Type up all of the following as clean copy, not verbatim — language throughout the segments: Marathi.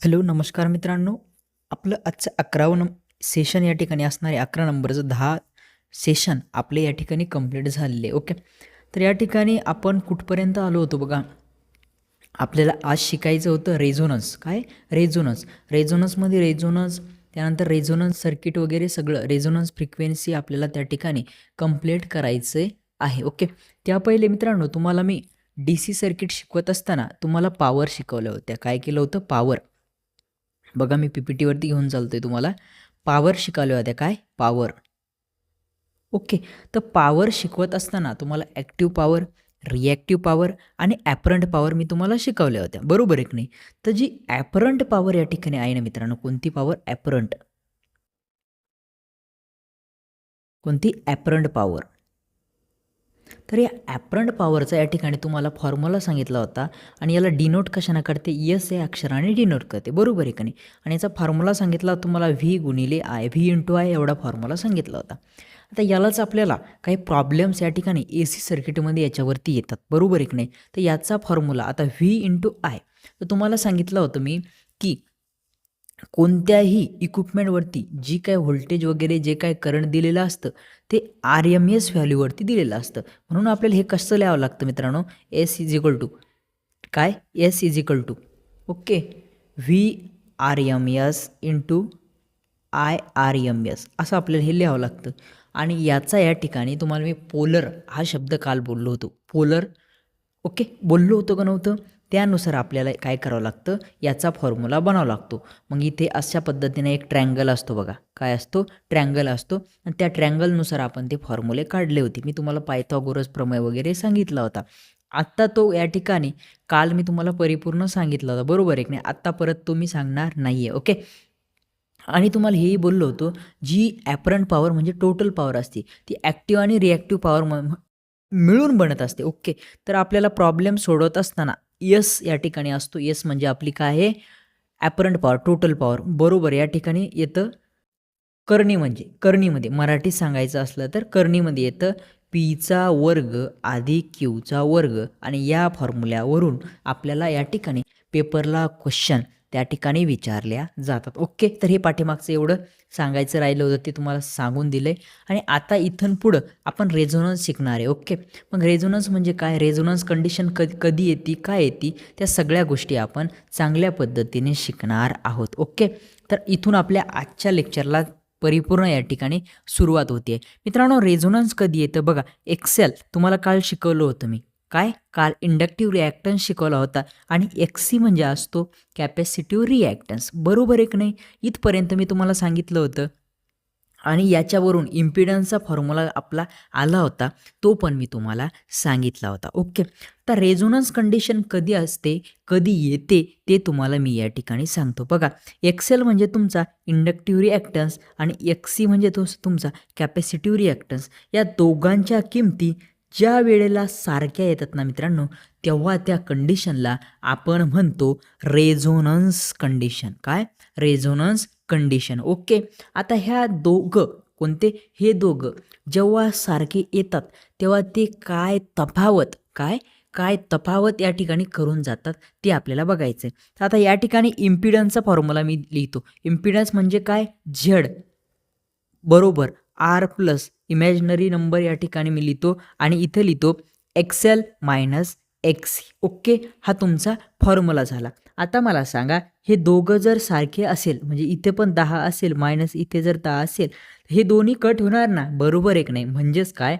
हॅलो, नमस्कार मित्रांनो. आपलं आजचं 11वं सेशन या ठिकाणी असणार आहे. 11 नंबरचं 10 सेशन आपले या ठिकाणी कंप्लीट झालेले आहे. ओके. तर या ठिकाणी आपण कुठपर्यंत आलो होतो बघा. आपल्याला आज शिकायचं होतं रेझोनन्स. काय? रेझोनन्स. रेझोनन्समध्ये रेझोनन्स, त्यानंतर रेझोनन्स सर्किट वगैरे सगळं रेझोनन्स फ्रिक्वेन्सी आपल्याला त्या ठिकाणी कंप्लीट करायचे आहे. ओके. त्या पहिले मित्रांनो तुम्हाला मी DC सर्किट शिकवत असताना तुम्हाला पॉवर शिकवल्या होत्या. काय केलं होतं? पॉवर. बघा मी PPTवरती घेऊन चालतोय तुम्हाला. पॉवर शिकवल्या होत्या. काय? पॉवर. ओके. तर पॉवर शिकवत असताना तुम्हाला ॲक्टिव्ह पॉवर, रिॲक्टिव्ह पॉवर आणि ॲपरंट पॉवर मी तुम्हाला शिकवल्या होत्या. बरोबर आहे की नाही? तर जी ॲपरंट पॉवर या ठिकाणी आहे ना मित्रांनो, कोणती पॉवर? ॲपरंट. कोणती? Apparent power. तर या ॲपरंट पॉवरचा या ठिकाणी तुम्हाला फॉर्म्युला सांगितला होता आणि याला डिनोट कशाने करते? एस या अक्षराने डिनोट करते. बरोबर आहे का नाही? आणि याचा फॉर्म्युला सांगितला तुम्हाला व्ही गुणिले आय, व्ही इंटू आय एवढा फॉर्म्युला सांगितला होता. आता यालाच आपल्याला काही प्रॉब्लेम्स या ठिकाणी AC सर्किटमध्ये याच्यावरती येतात. बरोबर आहे की नाही? तर याचा फॉर्म्युला आता व्ही इंटू आय. तर तुम्हाला सांगितलं होतं मी की कोणत्याही इक्विपमेंटवरती जी काय व्होल्टेज वगैरे जे काय करंट दिलेलं असतं ते RMS व्हॅल्यूवरती दिलेलं असतं. म्हणून आपल्याला हे कसं लिहावं लागतं मित्रांनो? एस इज इक्वल टू काय? S is equal to okay VRMS into IRMS असं आपल्याला हे लिहावं लागतं. आणि याचा या ठिकाणी तुम्हाला मी पोलर हा शब्द काल बोललो होतो. पोलर ओके बोललो होतो का नव्हतं? त्यानुसार आपल्याला काय करावं लागतं? याचा फॉर्म्युला बनावा लागतो. मग इथे अशा पद्धतीने एक ट्रँगल असतो बघा. काय असतो? ट्रँगल असतो आणि त्या ट्रँगलनुसार आपण ते फॉर्म्युले काढले होते. मी तुम्हाला पायथागोरस प्रमेय वगैरे सांगितला होता. आत्ता तो या ठिकाणी काल मी तुम्हाला परिपूर्ण सांगितलं होतं. बरोबर आहे की नाही? आत्ता परत तो मी सांगणार नाही आहे. ओके. आणि तुम्हाला हेही बोललो होतो, जी ॲपरंट पॉवर म्हणजे टोटल पॉवर असते ती ॲक्टिव्ह आणि रिॲक्टिव्ह पॉवर मिळून बनत असते. ओके. तर आपल्याला प्रॉब्लेम सोडवत असताना यस या ठिकाणी असतो. यस म्हणजे आपली काय आहे? Apparent power, total power. बरोबर या ठिकाणी येतं करणी म्हणजे करणीमध्ये मराठीत सांगायचं असलं तर करणीमध्ये येतं पीचा वर्ग अधिक क्यूचा वर्ग. आणि या फॉर्म्युल्यावरून आपल्याला या ठिकाणी पेपरला क्वेश्चन त्या ठिकाणी विचारल्या जातात. ओके. तर हे पाठीमागचं एवढं सांगायचं राहिलं होतं ते तुम्हाला सांगून दिलं आहे. आणि आता इथून पुढं आपण रेझोनन्स शिकणार आहे. ओके. मग रेझोनन्स म्हणजे काय? रेझोनन्स कंडिशन कधी येते, काय येते, त्या सगळ्या गोष्टी आपण चांगल्या पद्धतीने शिकणार आहोत. ओके. तर इथून आपल्या आजच्या लेक्चरला परिपूर्ण या ठिकाणी सुरुवात होते. मित्रांनो रेझोनन्स कधी येतं बघा. एक्सेल तुम्हाला काल शिकवलं होतं मी. काय? काल इंडक्टिव्ह रिॲक्टन्स शिकवला होता आणि XC म्हणजे असतो कॅपॅसिटिव्ह रिॲक्टन्स. बरोबर आहे की नाही? इथपर्यंत मी तुम्हाला सांगितलं होतं. आणि याच्यावरून इम्पिडन्सचा फॉर्म्युला आपला आला होता, तो पण मी तुम्हाला सांगितला होता. ओके. तर रेझोनन्स कंडिशन कधी असते, कधी येते ते तुम्हाला मी या ठिकाणी सांगतो. बघा एक्सेल म्हणजे तुमचा इंडक्टिव्ह रिॲक्टन्स आणि XC म्हणजे तुमचा कॅपॅसिटिव्ह रिॲक्टन्स. या दोघांच्या किमती ज्या वेळेला सारख्या येतात ना मित्रांनो, तेव्हा त्या कंडिशनला आपण म्हणतो रेझोनन्स कंडिशन. काय? Resonance condition. ओके. आता ह्या दोघं कोणते? हे दोघं जेव्हा सारखे येतात तेव्हा ते काय तफावत या ठिकाणी करून जातात ते आपल्याला बघायचं आहे. तर आता या ठिकाणी इम्पिडन्सचा फॉर्म्युला मी लिहितो. इम्पिडन्स म्हणजे काय? झेड बरोबर आर प्लस इमॅजिनरी नंबर या ठिकाणी मी लिहितो आणि इथे लिहितो XL मायनस XC. ओके. हा तुमचा फॉर्म्युला झाला. आता मला सांगा हे दोघं जर सारखे असेल म्हणजे इथे पण 10 असेल मायनस इथे जर 10 असेल हे दोन्ही कट होणार ना? बरोबर आहे की नाही? म्हणजेच काय?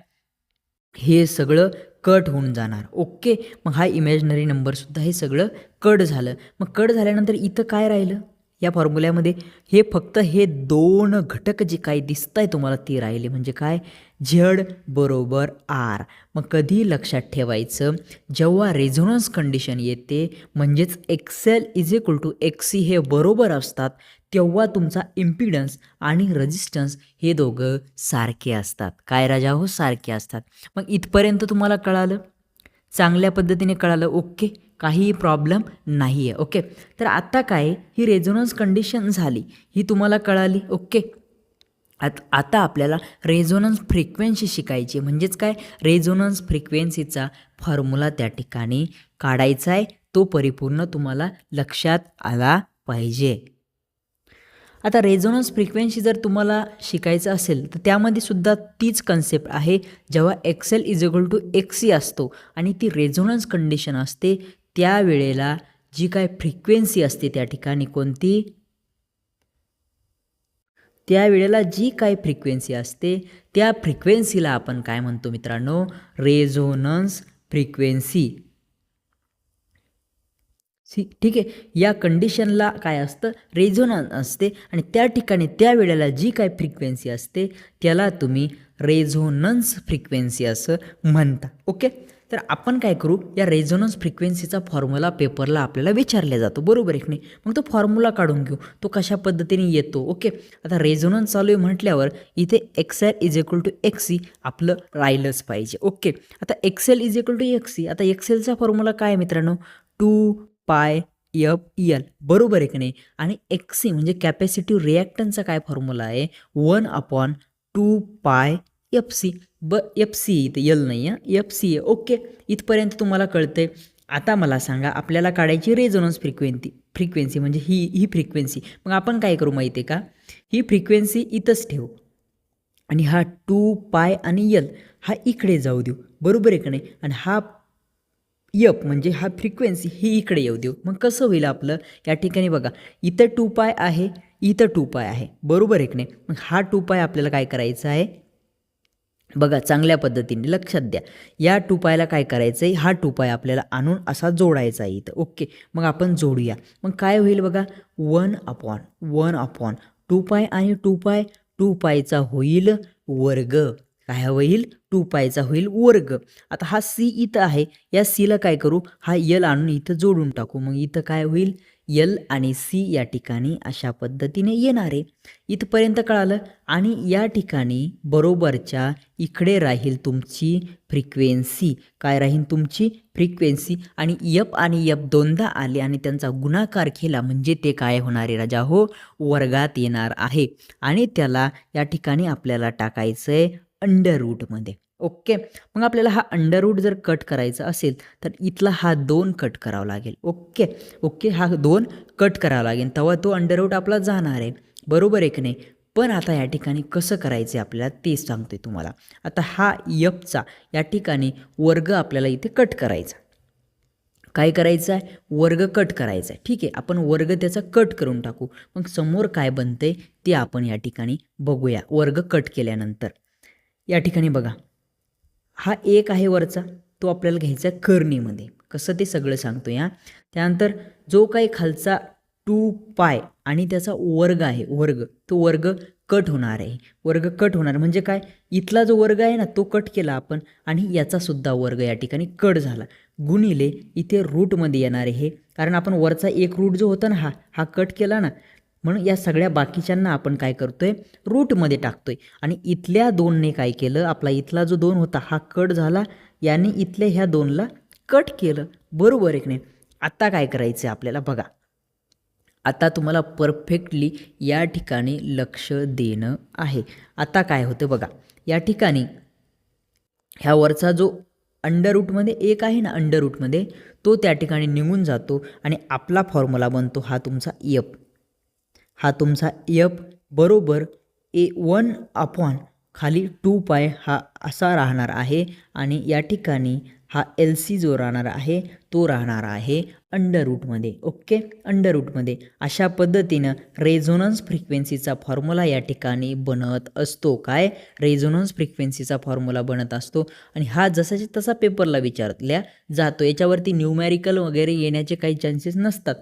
हे सगळं कट होऊन जाणार. ओके. मग हा इमॅजिनरी नंबरसुद्धा हे सगळं कट झालं. मग कट झाल्यानंतर इथं काय राहिलं या फॉर्म्युल्यामध्ये? हे फक्त हे दोन घटक जे काही दिसत आहे तुम्हाला ते राहिले. म्हणजे काय? झेड बरोबर आर. मग कधी लक्षात ठेवायचं? जेव्हा रेझोनन्स कंडिशन येते म्हणजेच XL is equal to XC हे बरोबर असतात तेव्हा तुमचा इम्पिडन्स आणि रेझिस्टन्स हे दोघं सारखे असतात. काय राजा हो? सारखे असतात. मग इथपर्यंत तुम्हाला कळालं? चांगल्या पद्धतीने कळालं. ओके. काहीही प्रॉब्लेम नाही आहे. ओके. तर आता काय? ही रेझोनन्स कंडिशन झाली, ही तुम्हाला कळाली. ओके. आता आपल्याला रेझोनन्स फ्रिक्वेन्सी शिकायची. म्हणजेच काय? रेझोनन्स फ्रिक्वेन्सीचा फॉर्म्युला त्या ठिकाणी काढायचा आहे. तो परिपूर्ण तुम्हाला लक्षात आला पाहिजे. आता रेझोनन्स फ्रिक्वेन्सी जर तुम्हाला शिकायचं असेल तर त्यामध्ये सुद्धा तीच कन्सेप्ट आहे. जेव्हा XL = XC असतो आणि ती रेझोनन्स कंडिशन असते त्यावेळेला जी काय फ्रिक्वेन्सी असते त्या ठिकाणी कोणती, त्यावेळेला जी काय फ्रिक्वेन्सी असते त्या फ्रिक्वेन्सीला आपण काय म्हणतो मित्रांनो, रेझोनन्स फ्रिक्वेन्सी. ठीक आहे, या कंडिशनला काय असतं, रेझोनन्स असते आणि त्या ठिकाणी त्या वेळेला जी काय फ्रिक्वेन्सी असते त्याला तुम्ही रेझोनन्स फ्रिक्वेन्सी असं म्हणता. ओके, तर आपण काय करू, या रेझोनन्स फ्रिक्वेन्सीचा फॉर्म्युला पेपरला आपल्याला विचारला जातो, बरोबर आहे की नाही. मग तो फॉर्म्युला काढून घेऊ, तो कशा पद्धतीने येतो. ओके, आता रेझोनन्स चालू आहे म्हटल्यावर इथे XL = XC आपलं राहिलंच पाहिजे. ओके, आता XL = XC, आता XLचा फॉर्म्युला काय मित्रांनो, 2πfL, बरोबर आहे की नाही. आणि XC म्हणजे कॅपॅसिटिव्ह रिॲक्टन्सचा काय फॉर्म्युला आहे, 1/2πfC. FC इथं यल नाही आहे, FC आहे. ओके, इथपर्यंत तुम्हाला कळतंय. आता मला सांगा, आपल्याला काढायची रेझोनन्स फ्रिक्वेन्सी म्हणजे ही फ्रिक्वेन्सी. मग आपण काय करू माहिती आहे का, ही फ्रिक्वेन्सी इथंच ठेवू आणि हा 2π आणि L हा इकडे जाऊ देऊ, बरोबर आहे का नाही. आणि हा F म्हणजे हा फ्रिक्वेन्सी ही इकडे येऊ देऊ. मग कसं होईल आपलं, या ठिकाणी बघा इथं 2π आहे, इथं 2π आहे, बरोबर आहे की नाही. मग हा 2π आपल्याला काय करायचा आहे, बघा चांगल्या पद्धतीने लक्षात द्या. या 2πला काय करायचं आहे, हा 2π आपल्याला आणून असा जोडायचा आहे इथं. ओके, मग आपण जोडूया. मग काय होईल बघा, 1/1 2π आणि 2π, 2πचा होईल वर्ग. काय होईल, 2πचा होईल वर्ग. आता हा C इथं आहे, या Cला काय करू, हा L आणून इथं जोडून टाकू. मग इथं काय होईल, L आणि C या ठिकाणी अशा पद्धतीने येणार आहे. इथपर्यंत कळालं. आणि या ठिकाणी बरोबरच्या इकडे राहील तुमची फ्रिक्वेन्सी. काय राहील तुमची फ्रिक्वेन्सी. आणि F आणि F दोनदा आले आणि त्यांचा गुणाकार केला म्हणजे ते काय होणार आहे राजा हो, वर्गात येणार आहे. आणि त्याला या ठिकाणी आपल्याला टाकायचं आहे अंडररूटमध्ये. ओके, मग आपल्याला हा अंडररूट जर कट करायचा असेल तर इथला हा 2 कट करावा लागेल. ओके, हा 2 कट करावा लागेल, तेव्हा तो अंडररूट आपला जाणार आहे, बरोबर आहे की नाही. पण आता या ठिकाणी कसं करायचं आहे आपल्याला ते सांगतोय तुम्हाला. आता हा Fचा या ठिकाणी वर्ग आपल्याला इथे कट करायचा. काय करायचं आहे, वर्ग कट करायचा आहे. ठीक आहे, आपण वर्ग त्याचा कट करून टाकू. मग समोर काय बनते ते आपण या ठिकाणी बघूया वर्ग कट केल्यानंतर. या ठिकाणी बघा हा 1 आहे वरचा, तो आपल्याला घ्यायचा करणीमध्ये. कसं ते सगळं सांगतो या. त्यानंतर जो काही खालचा 2π आणि त्याचा वर्ग आहे, तो वर्ग कट होणार आहे. वर्ग कट होणार म्हणजे काय, इथला जो वर्ग आहे ना तो कट केला आपण आणि याचा सुद्धा वर्ग या ठिकाणी कट झाला. गुणिले इथे रूटमध्ये येणार आहे, कारण आपण वरचा एक रूट जो होता ना हा कट केला ना, म्हणून या सगळ्या बाकीच्यांना आपण काय करतोय, रूटमध्ये टाकतोय. आणि इथल्या 2ने काय केलं, आपला इथला जो 2 होता हा कट झाला, याने इथल्या ह्या 2ला कट केलं, बरोबर आहे की नाही. आता काय करायचं आहे आपल्याला बघा, आता तुम्हाला परफेक्टली या ठिकाणी लक्ष देणं आहे. आता काय होतं बघा, या ठिकाणी ह्या वरचा जो अंडररूटमध्ये 1 आहे ना, अंडररूटमध्ये तो त्या ठिकाणी निघून जातो आणि आपला फॉर्म्युला बनतो हा तुमचा F. हा तुमचा F बरोबर 1 खाली 2π हा असा राहणार आहे. आणि या ठिकाणी हा LC जो राहणार आहे तो राहणार आहे अंडररूटमध्ये. ओके, अंडररूटमध्ये. अशा पद्धतीनं रेझोनन्स फ्रिक्वेन्सीचा फॉर्म्युला या ठिकाणी बनत असतो. काय, रेझोनन्स फ्रिक्वेन्सीचा फॉर्म्युला बनत असतो. आणि हा जसाच्या तसा पेपरला विचारल्या जातो. याच्यावरती न्यूमॅरिकल वगैरे येण्याचे काही चान्सेस नसतात.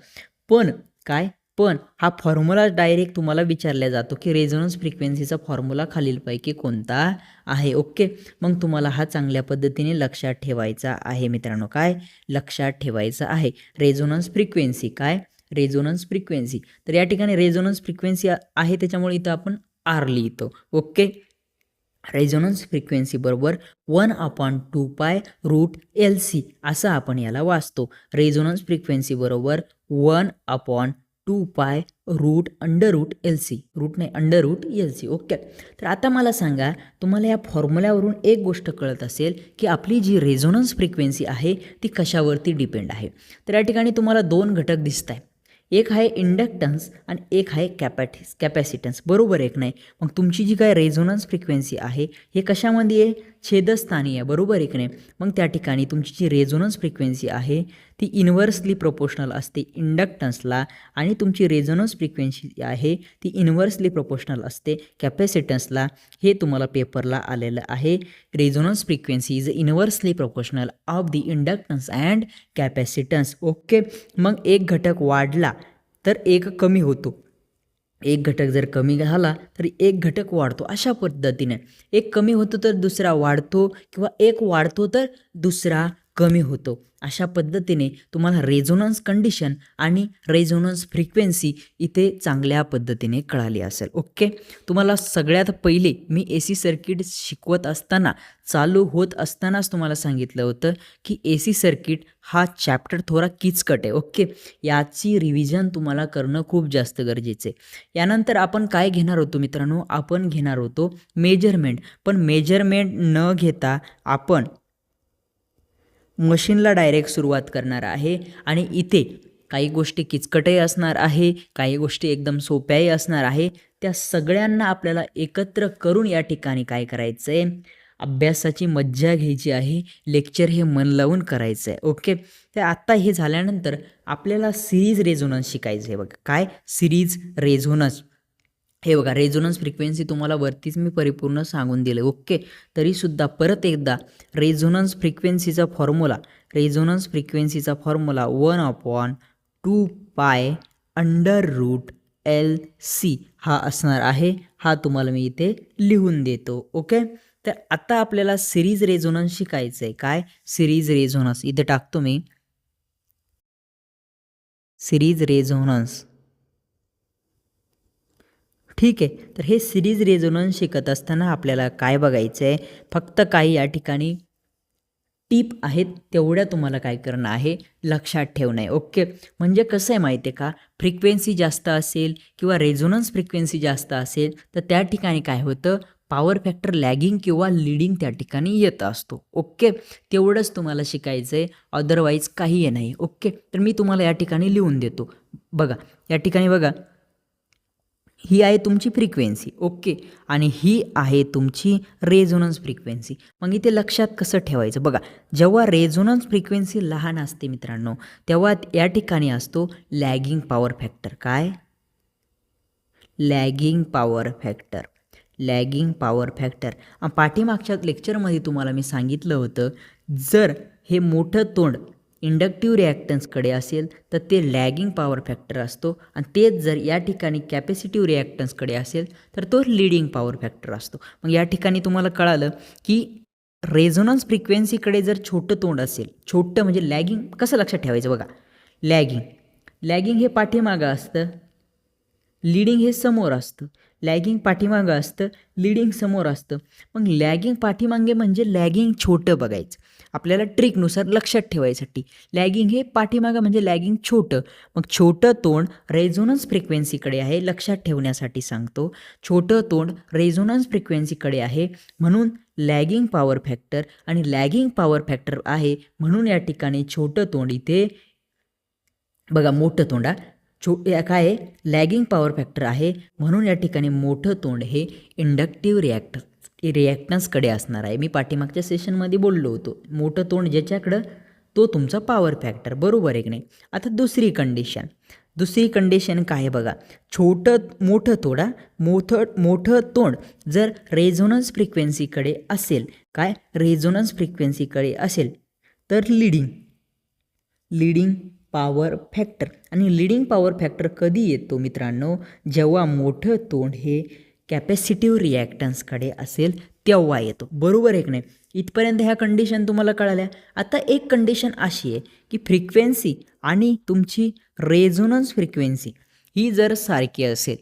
पण हा फॉर्म्युला डायरेक्ट तुम्हाला विचारला जातो की रेझोनन्स फ्रिक्वेन्सीचा फॉर्म्युला खालीलपैकी कोणता आहे. ओके, मग तुम्हाला हा चांगल्या पद्धतीने लक्षात ठेवायचा आहे मित्रांनो. काय लक्षात ठेवायचं आहे, रेझोनन्स फ्रिक्वेन्सी. काय, रेझोनन्स फ्रिक्वेन्सी. तर या ठिकाणी रेझोनन्स फ्रिक्वेन्सी आहे त्याच्यामुळे इथं आपण R लिहितो. ओके, रेझोनन्स फ्रिक्वेन्सी बरोबर 1/2π√LC असं आपण याला वाचतो. रेझोनन्स फ्रिक्वेन्सी बरोबर 1/2π√LC, रूट नाही √LC. ओके, तर आता मला सांगा, तुम्हाला या फॉर्म्युल्यावरून एक गोष्ट कळत असेल की आपली जी रेझोनन्स फ्रिक्वेन्सी आहे ती कशावरती डिपेंड आहे. तर या ठिकाणी तुम्हाला 2 घटक दिसत आहे. एक आहे इंडक्टन्स आणि एक आहे कॅपॅसिटन्स, बरोबर आहे की नाही. मग तुमची जी काय रेझोनन्स फ्रिक्वेन्सी आहे हे कशामध्ये आहे, छेदस्थानी आहे, बरोबर आहे की नाही. मग त्या ठिकाणी तुमची जी रेझोनन्स फ्रिक्वेन्सी आहे ती इन्व्हर्सली प्रोपोर्शनल असते इंडक्टन्सला, आणि तुमची रेझोनन्स फ्रिक्वेन्सी आहे ती इन्व्हर्सली प्रोपोर्शनल असते कॅपॅसिटन्सला. हे तुम्हाला पेपरला आलेलं आहे. Resonance frequency is inversely proportional of the inductance and capacitance. Okay. मग एक घटक वाढला तर एक कमी होतो, एक घटक जर कमी झाला तर एक घटक वाढतो. अशा पद्धतीने एक कमी होतो तर दुसरा वाढतो, किंवा एक वाढतो तर दुसरा कमी होतो. अशा पद्धतीने तुम्हाला रेझोनन्स कंडिशन आणि रेझोनन्स फ्रिक्वेन्सी इथे चांगल्या पद्धतीने कळाली असेल. ओके. तुम्हाला सगळ्यात पहिले मी AC सर्किट शिकवत असताना, चालू होत असतानाच तुम्हाला सांगितलं होतं की AC सर्किट हा चॅप्टर थोडा किचकट आहे. ओके. याची रिव्हिजन तुम्हाला करणं खूप जास्त गरजेचं आहे. यानंतर आपण काय घेणार होतो मित्रांनो, आपण घेणार होतो मेजरमेंट. पण मेजरमेंट न घेता आपण मशीनला डायरेक्ट सुरुवात करणार आहे, आणि इथे काही गोष्टी किचकटही असणार आहे, काही गोष्टी एकदम सोप्याही असणार आहे. त्या सगळ्यांना आपल्याला एकत्र करून या ठिकाणी काय करायचं आहे, अभ्यासाची मज्जा घ्यायची आहे, लेक्चर हे मन लावून करायचं आहे. ओके. तर आत्ता हे झाल्यानंतर आपल्याला सिरीज रेझोनन्स शिकायचं आहे. बघा काय सिरीज रेझोनन्स, हे बघा रेझोनन्स फ्रिक्वेन्सी तुम्हाला वरतीच मी परिपूर्ण सांगून दिलं. ओके. तरीसुद्धा परत एकदा रेझोनन्स फ्रिक्वेन्सीचा फॉर्म्युला, रेझोनन्स फ्रिक्वेन्सीचा फॉर्म्युला 1/2π√LC हा असणार आहे. हा तुम्हाला मी इथे लिहून देतो. ओके. तर आता आपल्याला सिरीज रेझोनन्स शिकायचं आहे. काय सिरीज रेझोनन्स, इथे टाकतो मी सिरीज रेझोनन्स. ठीक आहे. तर हे सिरीज रेझोनन्स शिकत असताना आपल्याला काय बघायचं आहे, फक्त काही या ठिकाणी टिप आहेत तेवढ्या तुम्हाला काय करणं आहे, लक्षात ठेवणं आहे. ओके. म्हणजे कसं आहे माहिती आहे का, फ्रिक्वेन्सी जास्त असेल किंवा रेझोनन्स फ्रिक्वेन्सी जास्त असेल तर त्या ठिकाणी काय होतं, पॉवर फॅक्टर लॅगिंग किंवा लीडिंग त्या ठिकाणी येत असतो. ओके. तेवढंच तुम्हाला शिकायचं आहे, अदरवाईज काही नाही. ओके. तर मी तुम्हाला या ठिकाणी लिहून देतो. बघा या ठिकाणी बघा, ही आहे तुमची फ्रिक्वेन्सी. ओके. आणि ही आहे तुमची रेझोनन्स फ्रिक्वेन्सी. मग इथे लक्षात कसं ठेवायचं बघा, जेव्हा रेझोनन्स फ्रिक्वेन्सी लहान असते मित्रांनो, तेव्हा या ठिकाणी असतो लॅगिंग पॉवर फॅक्टर. काय lagging power factor, lagging power factor. पाठीमागच्या लेक्चरमध्ये तुम्हाला मी सांगितलं होतं, जर हे मोठं तोंड इंडक्टिव्ह रिॲक्टन्सकडे असेल तर ते लॅगिंग पॉवर फॅक्टर असतो, आणि तेच जर या ठिकाणी कॅपॅसिटिव्ह रिॲक्टन्सकडे असेल तर तो लीडिंग पॉवर फॅक्टर असतो. मग या ठिकाणी तुम्हाला कळालं की रेझोनन्स फ्रिक्वेन्सीकडे जर छोटं तोंड असेल, छोटं म्हणजे लॅगिंग, कसं लक्षात ठेवायचं बघा, लॅगिंग हे पाठीमागं असतं, लीडिंग हे समोर असतं. लॅगिंग पाठीमागं असतं, लीडिंग समोर असतं. मग लॅगिंग पाठीमागे म्हणजे लॅगिंग छोटं बघायचं, आपल्याला ट्रिकनुसार लक्षात ठेवायसाठी. लॅगिंग हे पाठीमागं म्हणजे लॅगिंग छोटं. मग छोटं तोंड रेझोनन्स फ्रिक्वेन्सीकडे आहे, लक्षात ठेवण्यासाठी सांगतो. छोटं तोंड रेझोनन्स फ्रिक्वेन्सीकडे आहे म्हणून लॅगिंग पॉवर फॅक्टर, आणि लॅगिंग पॉवर फॅक्टर आहे म्हणून या ठिकाणी छोटं तोंड इथे बघा, मोठं तोंड काय आहे, लॅगिंग पॉवर फॅक्टर आहे म्हणून या ठिकाणी मोठं तोंड हे इंडक्टिव्ह रिॲक्टन्सकडे असणार आहे. मी पाठीमागच्या सेशनमध्ये बोललो होतो, मोठं तोंड ज्याच्याकडं तो तुमचा पॉवर फॅक्टर, बरोबर आहे की नाही. आता दुसरी कंडिशन काय आहे बघा, मोठं तोंड जर रेझोनन्स फ्रिक्वेन्सीकडे असेल, काय रेझोनन्स फ्रिक्वेन्सीकडे असेल तर लीडिंग पॉवर फॅक्टर. आणि लीडिंग पॉवर फॅक्टर कधी येतो मित्रांनो, जेव्हा मोठं तोंड हे कॅपॅसिटिव्ह रिॲक्टन्सकडे असेल तेव्हा येतो, बरोबर आहे की नाही. इथपर्यंत ह्या कंडिशन तुम्हाला कळाल्या. आता एक कंडिशन अशी आहे की फ्रिक्वेन्सी आणि तुमची रेझोनन्स फ्रिक्वेन्सी ही जर सारखी असेल,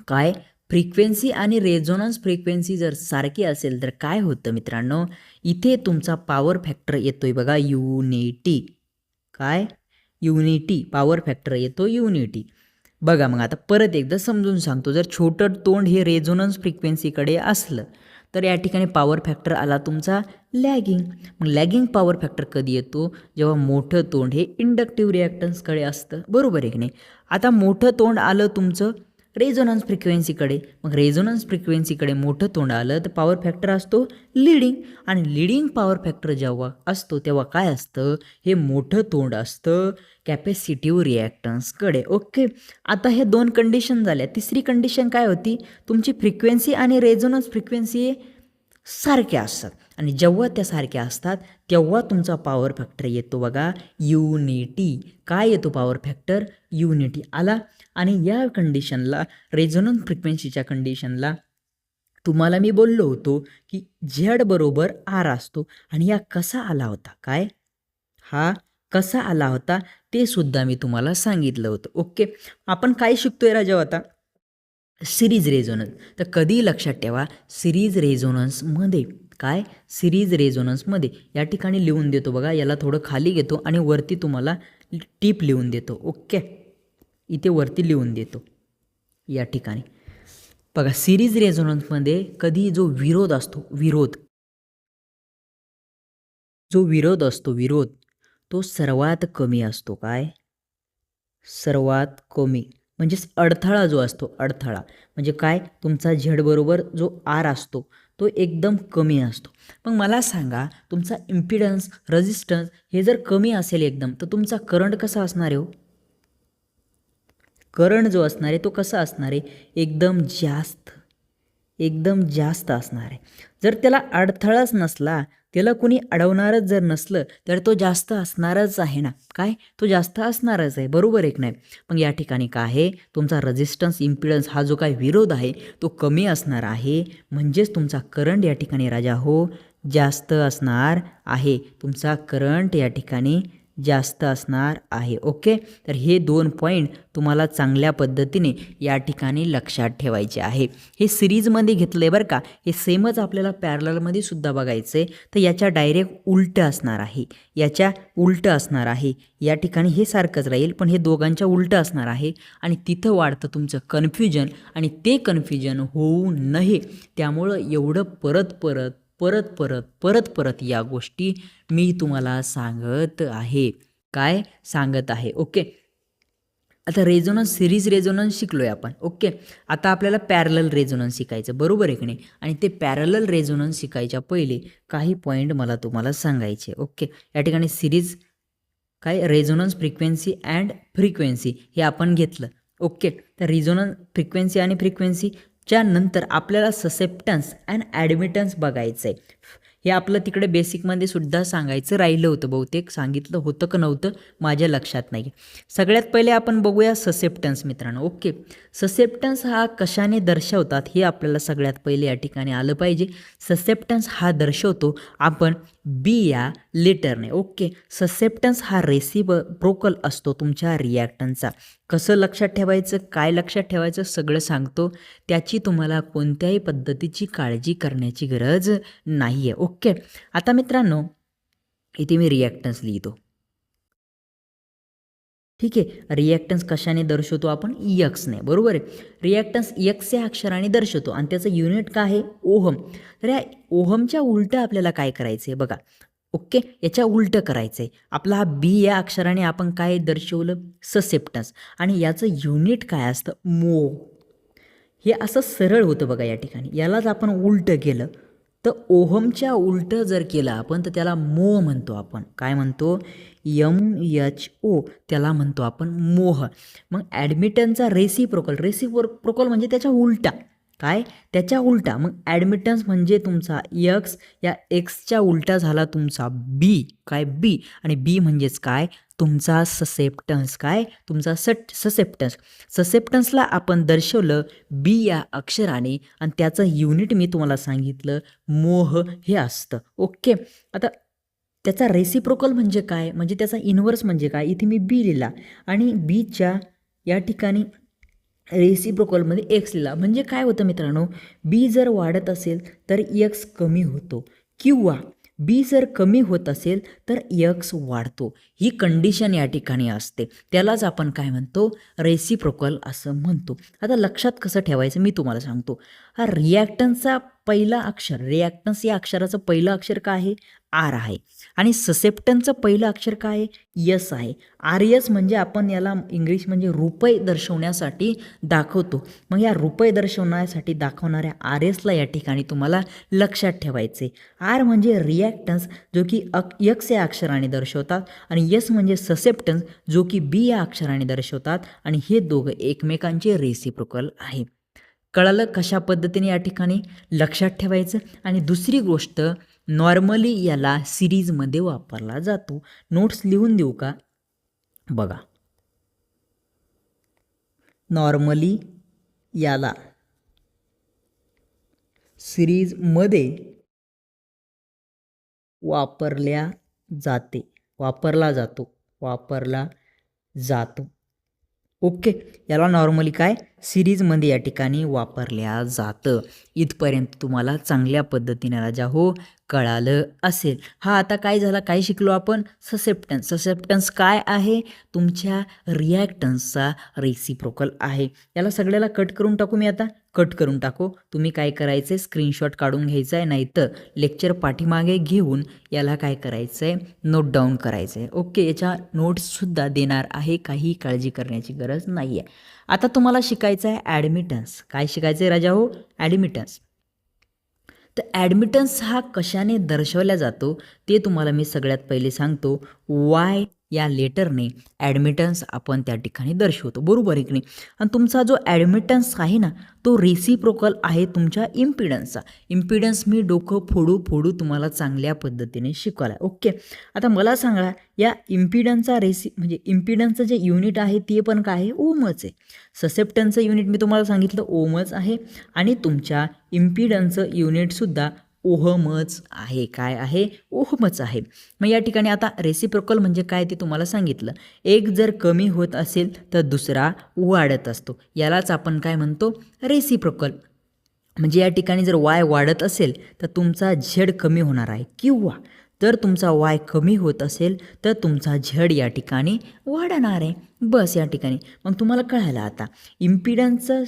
काय फ्रिक्वेन्सी आणि रेझोनन्स फ्रिक्वेन्सी जर सारखी असेल तर काय होतं मित्रांनो, इथे तुमचा पॉवर फॅक्टर येतोय बघा युनिटी. काय युनिटी पॉवर फॅक्टर येतो, युनिटी. बघा मग आता परत एकदा समजून सांगतो, जर छोटं तोंड हे रेझोनन्स फ्रिक्वेन्सीकडे असलं तर या ठिकाणी पॉवर फॅक्टर आला तुमचा लॅगिंग. मग लॅगिंग पॉवर फॅक्टर कधी येतो, जेव्हा मोठं तोंड हे इंडक्टिव्ह रिॲक्टन्सकडे असतं, बरोबर आहे की नाही. आता मोठं तोंड आलं तुमचं रेझोनन्स फ्रिक्वेन्सीकडे, मग रेझोनन्स फ्रिक्वेन्सीकडे मोठं तोंड आलं तर पॉवर फॅक्टर असतो लीडिंग, आणि लीडिंग पॉवर फॅक्टर जेव्हा असतो तेव्हा काय असतं, हे मोठं तोंड असतं कॅपॅसिटिव्ह रिॲक्टन्सकडे. ओके, आता हे 2 कंडिशन झाल्या. तिसरी कंडिशन काय होती, तुमची फ्रिक्वेन्सी आणि रेझोनन्स फ्रिक्वेन्सी सारख्या असतात, आणि जेव्हा त्या सारख्या असतात तेव्हा तुमचा पॉवर फॅक्टर येतो बघा युनिटी. काय येतो पॉवर फॅक्टर, युनिटी आला. आणि या कंडिशनला, रेझोनन्स फ्रिक्वेन्सीच्या कंडिशनला तुम्हाला मी बोललो होतो की झेड बरोबर आर असतो, आणि या कसा आला होता, काय हा कसा आला होता ते सुद्धा मी तुम्हाला सांगितलं होतं. ओके, आपण काय शिकतोय राजा आता, सिरीज रेझोनन्स. तर कधी लक्षात ठेवा, सिरीज रेझोनन्समध्ये काय, सिरीज रेझोनन्समध्ये या ठिकाणी लिहून देतो बघा, याला थोडं खाली घेतो आणि वरती तुम्हाला टीप लिहून देतो. ओके, इथे वरती लिहून देतो या ठिकाणी बघा. सिरीज रेझोनन्समध्ये कधी जो विरोध असतो, विरोध असतो, तो सर्वात कमी असतो. काय, सर्वात कमी, म्हणजेच अडथळा जो असतो, अडथळा म्हणजे काय, तुमचा झेड बरोबर जो आर असतो तो एकदम कमी असतो. मग मला सांगा, तुमचा इम्पिडन्स, रेझिस्टन्स हे जर कमी असेल एकदम, तर तुमचा करंट कसा असणार आहे हो, करंट जो असणार आहे तो कसा असणार आहे, एकदम जास्त असणार आहे. जर त्याला अडथळाच नसला, त्याला कुणी अडवणारच जर नसलं, तर तो जास्त असणारच आहे ना, काय, तो जास्त असणारच आहे, बरोबर आहे की नाही. मग या ठिकाणी काय आहे, तुमचा रेझिस्टन्स, इम्पिडन्स हा जो काय विरोध आहे तो कमी असणार आहे, म्हणजेच तुमचा करंट या ठिकाणी राजा हो जास्त असणार आहे, तुमचा करंट या ठिकाणी जास्त असणार आहे. ओके, तर हे 2 पॉईंट तुम्हाला चांगल्या पद्धतीने या ठिकाणी लक्षात ठेवायचे आहे. हे सिरीजमध्ये घेतलं आहे बरं का, हे सेमच आपल्याला पॅरललमध्ये सुद्धा बघायचं आहे, तर याच्या डायरेक्ट उलटं असणार आहे, याच्या उलटं असणार आहे. या ठिकाणी हे सारखंच राहील, पण हे दोघांच्या उलटं असणार आहे, आणि तिथं वाढतं तुमचं कन्फ्युजन, आणि ते कन्फ्युजन होऊ नये त्यामुळं एवढं परत या गोष्टी मी तुम्हाला सांगत आहे, काय सांगत आहे. ओके, आता रेझोनन्स, सिरीज रेझोनन्स शिकलो आहे आपण. ओके, आता आपल्याला पॅरलल रेझोनन्स शिकायचं, बरोबर आहे की नाही. आणि ते पॅरलल रेझोनन्स शिकायच्या पहिले काही पॉईंट मला तुम्हाला सांगायचे. ओके, या ठिकाणी सिरीज काय, रेझोनन्स फ्रिक्वेन्सी अँड फ्रिक्वेन्सी हे आपण घेतलं. ओके, तर रेझोनन्स फ्रिक्वेन्सी आणि फ्रिक्वेन्सीच्या नंतर आपल्याला ससेप्टन्स अँड ॲडमिटन्स बघायचं आहे. हे आपलं तिकडे बेसिकमध्ये सुद्धा सांगायचं राहिलं होतं, बहुतेक सांगितलं होतं का नव्हतं माझ्या लक्षात नाही. सगळ्यात पहिले आपण बघूया ससेप्टन्स मित्रांनो. ओके, ससेप्टन्स हा कशाने दर्शवतात हे आपल्याला सगळ्यात पहिले या ठिकाणी आलं पाहिजे. ससेप्टन्स हा दर्शवतो आपण बी या लेटरने. ओके, ससेप्टन्स हा रेसिप्रोकल असतो तुमच्या रिॲक्टन्सचा. कसं लक्षात ठेवायचं, काय लक्षात ठेवायचं सगळं सांगतो, त्याची तुम्हाला कोणत्याही पद्धतीची काळजी करण्याची गरज नाही आहे. ओके, आता मित्रांनो इथे मी रिॲक्टन्स लिहितो. ठीक आहे, रिॲक्टन्स कशाने दर्शवतो आपण, यक्सने, बरोबर आहे. रिॲक्टन्स यक्स या अक्षराने दर्शवतो, आणि त्याचं युनिट काय आहे, ओहम. तर या ओहमच्या उलटं आपल्याला काय करायचं आहे बघा. ओके, याच्या उलटं करायचं आहे. आपला हा बी या अक्षराने आपण काय दर्शवलं, ससेप्टन्स, आणि याचं युनिट काय असतं, मो. हे असं सरळ होतं बघा या ठिकाणी. यालाच आपण उलटं केलं तर ओहमच्या उलटं जर केलं आपण तर त्याला मोह म्हणतो आपण. काय म्हणतो, MHO, त्याला म्हणतो आपण मोह. मग ॲडमिटन्सचा रेसिप्रोकल म्हणजे त्याच्या उलटा, काय, त्याच्या उलटा. मग ॲडमिटन्स म्हणजे तुमचा यक्स, या एक्सच्या उलटा झाला तुमचा बी, काय, बी. आणि बी म्हणजेच काय, तुमचा ससेप्टन्स, काय, तुमचा ससेप्टन्स. ससेप्टन्सला आपण दर्शवलं बी या अक्षराने, आणि त्याचं युनिट मी तुम्हाला सांगितलं मोह हे असतं. ओके, आता त्याचा रेसिप्रोकल म्हणजे काय, म्हणजे त्याचा इन्व्हर्स म्हणजे काय, इथे मी बी लिहिला, आणि बीच्या या ठिकाणी रेसिप्रोकलमध्ये एक्स लिहिला. म्हणजे काय होतं मित्रांनो, बी जर वाढत असेल तर एक्स कमी होतो, किंवा बी जर कमी होत असेल तर यक्स वाढतो. ही कंडिशन या ठिकाणी असते. त्यालाच आपण काय म्हणतो, रेसिप्रोकल असं म्हणतो. आता लक्षात कसं ठेवायचं मी तुम्हाला सांगतो. हा रिॲक्टन्सचा पहिला अक्षर, रिॲक्टन्स या अक्षराचं पहिलं अक्षर काय आहे, आर आहे. आणि ससेप्टन्सचं पहिलं अक्षर काय आहे, यस आहे. आर यस म्हणजे आपण याला इंग्लिश म्हणजे रुपये दर्शवण्यासाठी दाखवतो. मग या रुपये दर्शवण्यासाठी दाखवणाऱ्या आर एसला या ठिकाणी तुम्हाला लक्षात ठेवायचे. आर म्हणजे रिॲक्टन्स जो की यक्स या अक्षराने दर्शवतात आणि यस म्हणजे ससेप्टन्स जो की बी या अक्षराने दर्शवतात आणि हे दोघं एकमेकांचे रेसिप्रोकल आहे. कळालं कशा पद्धतीने या ठिकाणी लक्षात ठेवायचं. आणि दुसरी गोष्ट, नॉर्मली याला सिरीजमध्ये वापरला जातो. नोट्स लिहून देऊ का? बघा, नॉर्मली याला सिरीजमध्ये वापरला जातो. ओके, याला नॉर्मली काय, सिरीजमध्ये या ठिकाणी वापरल्या जातं. इथपर्यंत तुम्हाला चांगल्या पद्धतीने राजा हो कळालं असेल. हा आता काय झाला, काय शिकलो आपण, ससेप्टन्स. ससेप्टन्स काय आहे, तुमच्या रिॲक्टन्सचा रेसिप्रोकल आहे. याला सगळ्याला कट करून टाकू मी आता, कट करून टाकू. तुम्ही काय करायचं आहे, स्क्रीनशॉट काढून घ्यायचा आहे, नाहीतर लेक्चर पाठीमागे घेऊन याला काय करायचं आहे, नोट डाऊन करायचं आहे. ओके, याच्या नोट्ससुद्धा देणार आहे, काही काळजी करण्याची गरज नाही आहे. आता तुम्हाला शिकायचं आहे ॲडमिटन्स. काय शिकायचं आहे राजा हो, ॲडमिटन्स. तर ॲडमिटन्स हा कशाने दर्शवला जातो ते तुम्हाला मी सगळ्यात पहिले सांगतो. वाय या लेटरने ॲडमिटन्स आपण त्या ठिकाणी दर्शवतो, बरोबर आहे की नाही. आणि तुमचा जो ॲडमिटन्स आहे ना, तो रेसिप्रोकल आहे तुमच्या इम्पिडन्सचा. इम्पिडन्स मी डोकं फोडू तुम्हाला चांगल्या पद्धतीने शिकवला. ओके, आता मला सांगा, या इम्पिडन्सचा म्हणजे इम्पिडन्सचं जे युनिट आहे ते पण काय आहे, ओमच आहे. ससेप्टन्सचं युनिट मी तुम्हाला सांगितलं ओमच आहे आणि तुमच्या इम्पिडन्सचं युनिटसुद्धा ओहमच आहे. काय आहे, ओहमच आहे. मग या ठिकाणी आता रेसिप्रोकल म्हणजे काय ते तुम्हाला सांगितलं. एक जर कमी होत असेल तर दुसरा वाढत असतो. यालाच आपण काय म्हणतो, रेसिप्रोकल. म्हणजे या ठिकाणी जर वाय वाढत असेल तर तुमचा झेड कमी होणार आहे, किंवा जर तुमचा वाय कमी होत असेल तर तुमचा झेड या ठिकाणी वाढणार आहे. बस या ठिकाणी मग तुम्हाला कळालं आता इम्पिडन्सचं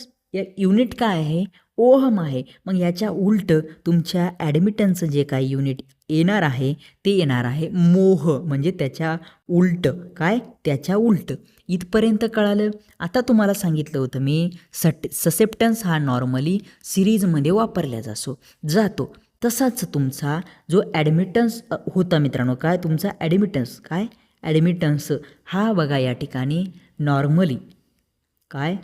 युनिट काय आहे, ओहम आहे. मग याच्या उलट तुमच्या ॲडमिटन्सचं जे काही युनिट येणार आहे ते येणार आहे मोह, म्हणजे त्याच्या उलट. काय, त्याच्या उलट. इथपर्यंत कळालं. आता तुम्हाला सांगितलं होतं मी ससेप्टन्स हा नॉर्मली सिरीजमध्ये वापरला जातो. तसाच तुमचा जो ॲडमिटन्स होता मित्रांनो, काय तुमचा ॲडमिटन्स, काय ॲडमिटन्स हा बघा या ठिकाणी नॉर्मली काय,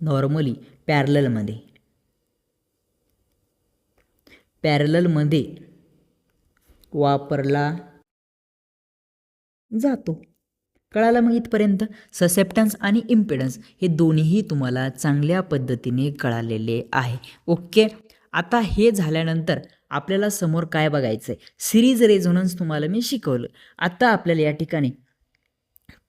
नॉर्मली पॅरललमध्ये वापरला जातो. कळालं मग इथपर्यंत. ससेप्टन्स आणि इम्पिडन्स हे दोन्हीही तुम्हाला चांगल्या पद्धतीने कळालेले आहे. ओके, आता हे झाल्यानंतर आपल्याला समोर काय बघायचं आहे, सिरीज रेझोनन्स तुम्हाला मी शिकवलं. आता आपल्याला या ठिकाणी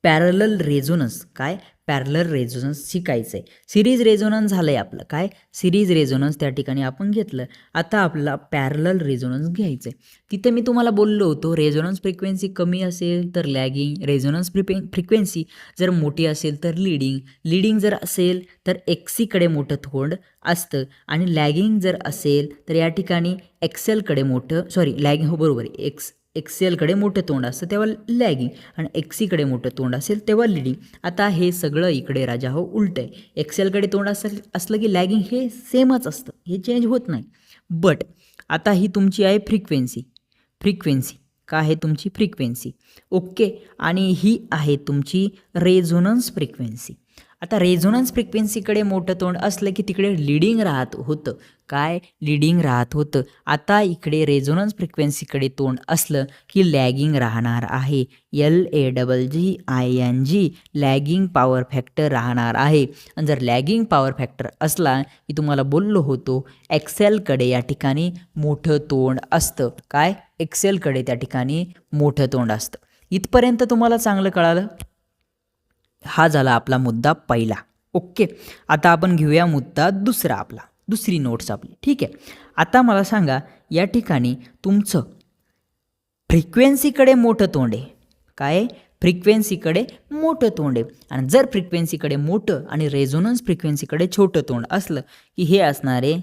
पॅरलल रेझोनन्स, काय पॅरलल रेझोनन्स शिकायचं आहे. सिरीज रेझोनन्स झालं आहे आपलं, काय सिरीज रेझोनन्स त्या ठिकाणी आपण घेतलं. आता आपल्याला पॅरलल रेझोनन्स घ्यायचं आहे. तिथं मी तुम्हाला बोललो होतो, रेझोनन्स फ्रिक्वेन्सी कमी असेल तर लॅगिंग, रेझोनन्स फ्रिक्वेन्सी जर मोठी असेल तर लिडिंग जर असेल तर एक्सीकडे मोठं तोंड असतं, आणि लॅगिंग जर असेल तर या ठिकाणी एक्सेलकडे मोठं, लॅगिंग, हो बरोबर आहे, एक्सेलकडे मोठं तोंड असतं तेव्हा लॅगिंग, आणि एक्सीकडे मोठं तोंड असेल तेव्हा लिडिंग. आता हे सगळं इकडे राजा हो उलट आहे. एक्सेलकडे तोंड असलं की लॅगिंग हे सेमच असतं, हे चेंज होत नाही. बट आता ही तुमची आहे फ्रिक्वेन्सी काय आहे तुमची फ्रिक्वेन्सी. ओके, आणि ही आहे तुमची रेझोनन्स फ्रिक्वेन्सी. आता रेझोनन्स फ्रिक्वेन्सीकडे मोठं तोंड असलं की तिकडे लिडिंग राहत होतं, काय लिडिंग राहत होतं. आता इकडे रेझोनन्स फ्रिक्वेन्सीकडे तोंड असलं की लॅगिंग राहणार आहे, LAGGING, लॅगिंग पॉवर फॅक्टर राहणार आहे. आणि जर लॅगिंग पॉवर फॅक्टर असला की तुम्हाला बोललो होतो एक्सेलकडे या ठिकाणी मोठं तोंड असतं, काय एक्सेलकडे त्या ठिकाणी मोठं तोंड असतं. इथपर्यंत तुम्हाला चांगलं कळालं. हा झाला आपला मुद्दा पहिला. ओके, आता आपण घेऊया मुद्दा दुसरा आपला, दुसरी नोट्स आपली. ठीक आहे, आता मला सांगा या ठिकाणी तुमचं फ्रिक्वेन्सीकडे मोठं तोंड आहे. काय? फ्रिक्वेन्सीकडे मोठं तोंड आहे. आणि जर फ्रिक्वेन्सीकडे मोठं आणि रेझोनन्स फ्रिक्वेन्सीकडे छोटं तोंड असलं की हे असणार आहे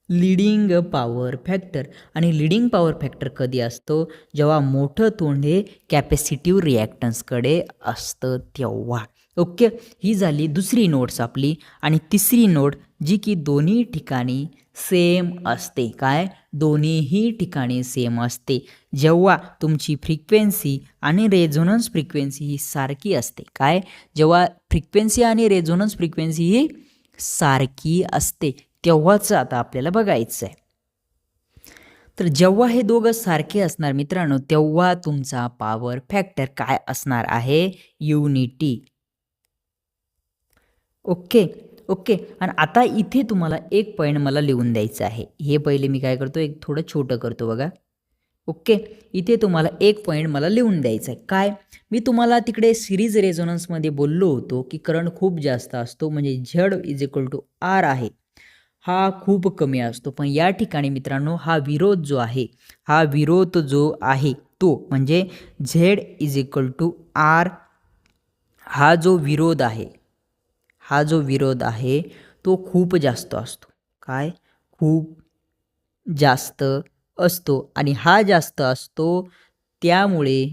लीडिंग पॉवर फॅक्टर. आणि लीडिंग पॉवर फॅक्टर कधी असतो? जेव्हा मोठं तोंड हे कॅपॅसिटिव्ह रिॲक्टन्सकडे असतं तेव्हा. ओके, ही झाली दुसरी नोट्स आपली. आणि तिसरी नोट जी की दोन्ही ठिकाणी सेम असते. काय? दोन्हीही ठिकाणी सेम असते. जेव्हा तुमची फ्रिक्वेन्सी आणि रेझोनन्स फ्रिक्वेन्सी ही सारखी असते. काय? जेव्हा फ्रिक्वेन्सी आणि रेझोनन्स फ्रिक्वेन्सी ही सारखी असते तेव्हाच आता आपल्याला बघायचं आहे. तर जेव्हा हे दोघं सारखे असणार मित्रांनो तेव्हा तुमचा पॉवर फॅक्टर काय असणार आहे? युनिटी. Okay okay. आणि आता इथे तुम्हाला एक पॉईंट मला लिहून द्यायचं आहे. हे पहिले मी काय करतो, एक थोडं छोटं करतो बघा. ओके, इथे तुम्हाला एक पॉईंट मला लिहून द्यायचं आहे. काय? मी तुम्हाला तिकडे सिरीज रेझोनन्समध्ये बोललो होतो की करंट खूप जास्त असतो, म्हणजे Z=R आहे, हा खूप कमी असतो. पण या ठिकाणी मित्रांनो हा विरोध जो आहे, हा विरोध जो आहे तो म्हणजे Z=R, हा जो विरोध आहे, हा जो विरोध आहे तो खूप जास्त असतो. काय? खूप जास्त असतो. आणि हा जास्त असतो त्यामुळे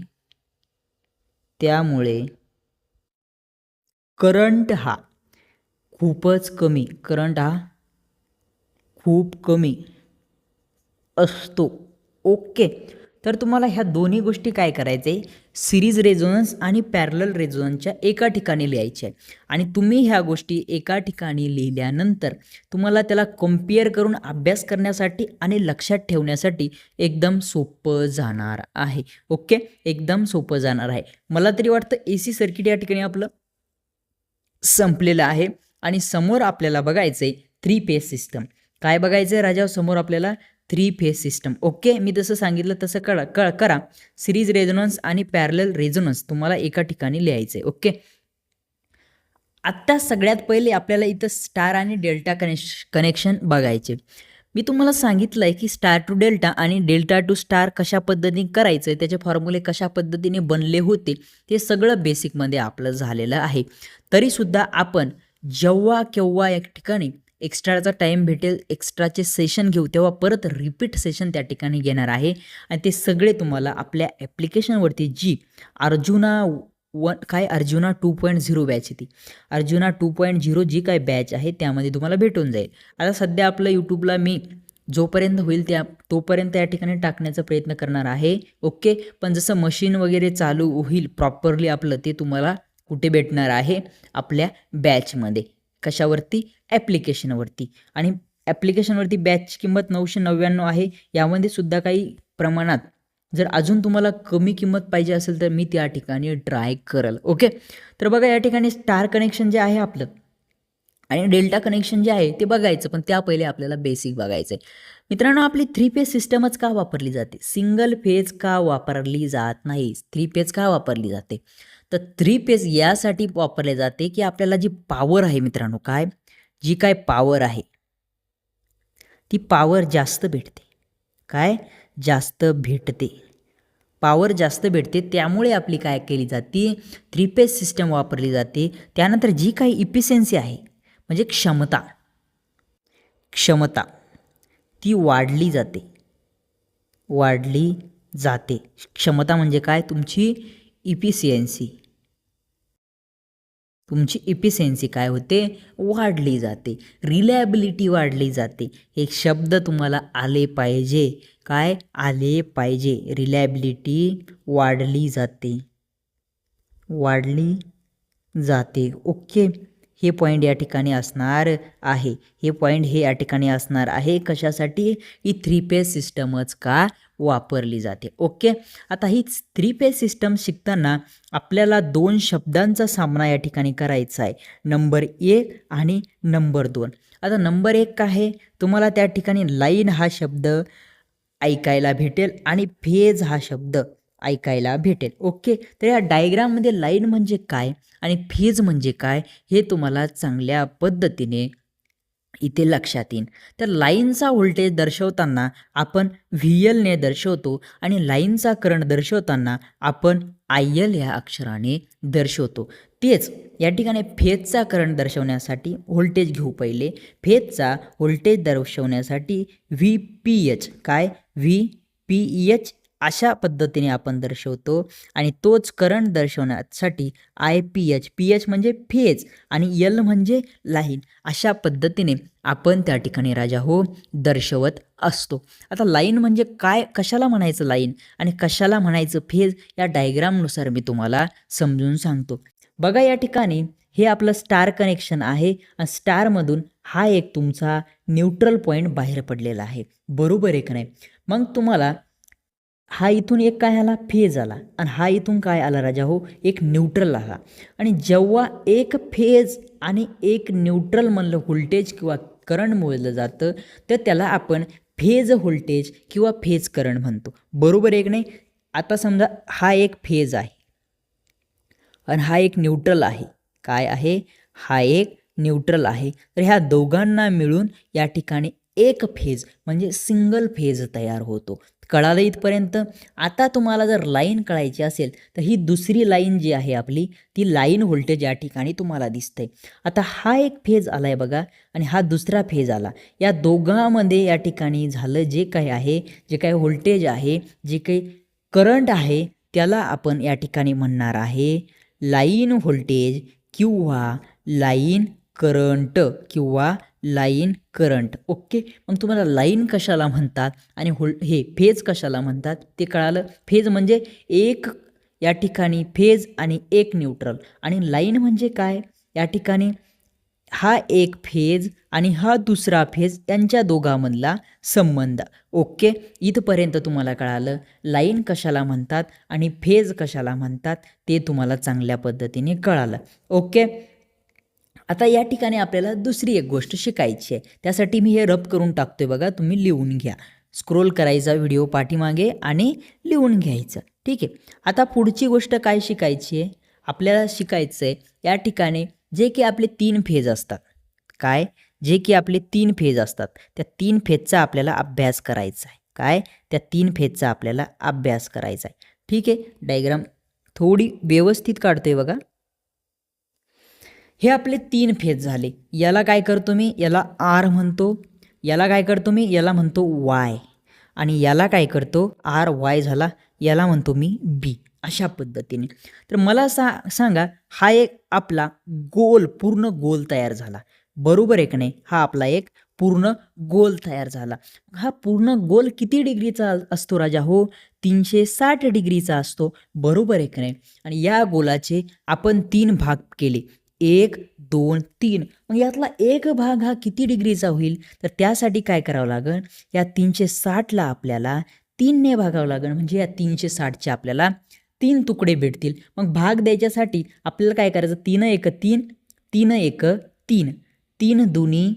करंट हा खूपच कमी, करंट हा खूप कमी असतो. ओके, तर तुम्हाला ह्या दोन्ही गोष्टी काय करायचे? सिरीज रेझोनन्स आणि पॅरलल रेझोनन्सच्या एका ठिकाणी लिहायचे आहे. आणि तुम्ही ह्या गोष्टी एका ठिकाणी लिहिल्यानंतर तुम्हाला त्याला कम्पेअर करून अभ्यास करण्यासाठी आणि लक्षात ठेवण्यासाठी एकदम सोपं जाणार आहे. ओके, एकदम सोपं जाणार आहे. मला तरी वाटतं AC सर्किट या ठिकाणी आपलं संपलेलं आहे. आणि समोर आपल्याला बघायचं आहे 3 फेज सिस्टम. काय बघायचं आहे राजा? समोर आपल्याला 3 फेज सिस्टम. ओके, मी जसं सांगितलं तसं करा. सिरीज रेझोनन्स आणि पॅरलल रेझोनन्स तुम्हाला एका ठिकाणी लिहायचं आहे. ओके, आत्ता सगळ्यात पहिले आपल्याला इथं स्टार आणि डेल्टा कनेक्शन बघायचे. मी तुम्हाला सांगितलं आहे की स्टार टू डेल्टा आणि डेल्टा टू स्टार कशा पद्धतीने करायचं आहे, त्याचे फॉर्म्युले कशा पद्धतीने बनले होते ते सगळं बेसिकमध्ये आपलं झालेलं आहे. तरीसुद्धा आपण जेव्हा केव्हा एक ठिकाणी एक्स्ट्राचा टाईम भेटेल, एक्स्ट्राचे सेशन घेऊ, तेव्हा परत रिपीट सेशन त्या ठिकाणी घेणार आहे. आणि ते सगळे तुम्हाला आपल्या ॲप्लिकेशनवरती जी अर्जुना 2.0 बॅच आहे, ती अर्जुना 2.0 जी काय बॅच आहे त्यामध्ये तुम्हाला भेटून जाईल. आता सध्या आपलं यूट्यूबला मी जोपर्यंत होईल तोपर्यंत या ठिकाणी टाकण्याचा प्रयत्न करणार आहे. ओके, पण जसं मशीन वगैरे चालू होईल प्रॉपरली आपलं, ते तुम्हाला कुठे भेटणार आहे? आपल्या बॅचमध्ये. कशावरती? ॲप्लिकेशनवरती. आणि ॲप्लिकेशनवरती बॅचची किंमत 999 आहे. यामध्ये सुद्धा काही प्रमाणात जर अजून तुम्हाला कमी किंमत पाहिजे असेल तर मी त्या ठिकाणी ट्राय करेल. ओके, तर बघा या ठिकाणी स्टार कनेक्शन जे आहे आपलं आणि डेल्टा कनेक्शन जे आहे ते बघायचं, पण त्या पहिले आपल्याला बेसिक बघायचं आहे. मित्रांनो, आपली 3 फेज सिस्टमच का वापरली जाते? सिंगल फेज का वापरली जात नाही? 3 फेज का वापरली जाते? तर 3 फेज यासाठी वापरले जाते की आपल्याला जी पॉवर आहे मित्रांनो, काय जी काय पॉवर आहे ती पॉवर जास्त भेटते. काय? जास्त भेटते, पॉवर जास्त भेटते. त्यामुळे आपली काय केली जाते? 3 फेज सिस्टम वापरली जाते. त्यानंतर जी काही इफिशियन्सी आहे म्हणजे क्षमता ती वाढली जाते. क्षमता म्हणजे काय? तुमची इफिशियन्सी काय होते? वाढली जाते. रिलायबिलिटी वाढली जाते. हे शब्द तुम्हाला आले पाहिजे. काय? आले पाहिजे. रिलायबिलिटी वाढली जाते. ओके, हे पॉईंट या ठिकाणी असणार आहे. या ठिकाणी असणार आहे. कशासाठी? ही 3 फेज सिस्टमच का वापरली जाते. ओके, आता ही 3 फेज सिस्टम शिकताना आपल्याला 2 शब्दांचा सामना या ठिकाणी करायचा आहे. नंबर 1 आणि नंबर 2. आता नंबर 1 काय आहे? तुम्हाला त्या ठिकाणी लाईन हा शब्द ऐकायला भेटेल आणि फेज हा शब्द ऐकायला भेटेल. ओके, तर या डायग्राममध्ये लाईन म्हणजे काय आणि फेज म्हणजे काय हे तुम्हाला चांगल्या पद्धतीने इथे लक्षात येईल. तर लाईनचा व्होल्टेज दर्शवताना आपण VLने दर्शवतो आणि लाईनचा करंट दर्शवताना आपण IL या अक्षराने दर्शवतो. तेच या ठिकाणी फेजचा करंट दर्शवण्यासाठी व्होल्टेज घेऊ पहिले. फेजचा व्होल्टेज दर्शवण्यासाठी VPH काय VPH अशा पद्धतीने आपण दर्शवतो आणि तोच करंट दर्शवण्यासाठी IPH PH म्हणजे फेज आणि L म्हणजे लाईन अशा पद्धतीने आपण त्या ठिकाणी राजा हो दर्शवत असतो. आता लाईन म्हणजे काय, कशाला म्हणायचं लाईन आणि कशाला म्हणायचं फेज या डायग्रामनुसार मी तुम्हाला समजून सांगतो. बघा या ठिकाणी हे आपलं स्टार कनेक्शन आहे आणि स्टारमधून हा एक तुमचा न्यूट्रल पॉईंट बाहेर पडलेला आहे, बरोबर आहे का नाही. मग तुम्हाला हा इथून एक काय आला फेज आला आणि हा इथून काय आला राजा हो एक न्यूट्रल आला. आणि जेव्हा एक फेज आणि एक न्यूट्रल म्हणलं व्होल्टेज किंवा करंट मोजलं जातं तर त्याला आपण फेज व्होल्टेज किंवा फेज करंट म्हणतो, बरोबर आहे की नाही. आता समजा हा एक फेज आहे आणि हा एक न्यूट्रल आहे. काय आहे, हा एक न्यूट्रल आहे. तर ह्या दोघांना मिळून या ठिकाणी एक फेज म्हणजे सिंगल फेज तयार होतो. कळालं इथपर्यंत. आता तुम्हाला जर लाईन कळायची असेल तर ही दुसरी लाईन जी आहे आपली ती लाईन व्होल्टेज या ठिकाणी तुम्हाला दिसते. आता हा एक फेज आला आहे बघा आणि हा दुसरा फेज आला. या दोघांमध्ये या ठिकाणी झालं जे काही आहे, जे काही व्होल्टेज आहे, जे काही करंट आहे त्याला आपण या ठिकाणी म्हणणार आहे लाईन व्होल्टेज किंवा लाईन करंट किंवा लाईन करंट. ओके, मग तुम्हाला लाईन कशाला म्हणतात आणि हे फेज कशाला म्हणतात ते कळालं. फेज म्हणजे एक या ठिकाणी फेज आणि एक न्यूट्रल आणि लाईन म्हणजे काय, या ठिकाणी हा एक फेज आणि हा दुसरा फेज यांच्या दोघांमधला संबंध. ओके, इथपर्यंत तुम्हाला कळालं लाईन कशाला म्हणतात आणि फेज कशाला म्हणतात ते तुम्हाला चांगल्या पद्धतीने कळालं. ओके, आता या ठिकाणी आपल्याला दुसरी एक गोष्ट शिकायची आहे. त्यासाठी मी हे रब करून टाकतोय बघा, तुम्ही लिहून घ्या. स्क्रोल करायचा व्हिडिओ पाठीमागे आणि लिहून घ्यायचं, ठीक आहे. आता पुढची गोष्ट काय शिकायची आहे, आपल्याला शिकायचं आहे या ठिकाणी जे की आपले 3 फेज असतात. काय, जे की आपले 3 फेज असतात त्या 3 फेजचा आपल्याला अभ्यास करायचा आहे. काय, त्या 3 फेजचा आपल्याला अभ्यास करायचा आहे, ठीक आहे. डायग्राम थोडी व्यवस्थित काढतोय बघा. हे आपले 3 फेज झाले. याला काय करतो मी, याला R म्हणतो. याला काय करतो मी, याला म्हणतो Y. आणि याला काय करतो RY झाला, याला म्हणतो मी B. अशा पद्धतीने. तर मला सांगा हा एक आपला गोल पूर्ण गोल तयार झाला, बरोबर आहे की नाही. हा आपला एक पूर्ण गोल तयार झाला. हा पूर्ण गोल किती डिग्रीचा असतो राजा हो, 360 डिग्रीचा असतो, बरोबर आहे की नाही. आणि या गोलाचे आपण 3 भाग केले, 1 2 3. मग यातला एक भाग हा किती डिग्रीचा होईल, तर त्यासाठी काय करावं लागेल, या 360ला आपल्याला 3ने भागावं लागेल. म्हणजे या 360चे आपल्याला 3 तुकडे भेटतील. मग भाग द्यायच्यासाठी आपल्याला काय करायचं, 3 1 3 3 1 3 3 2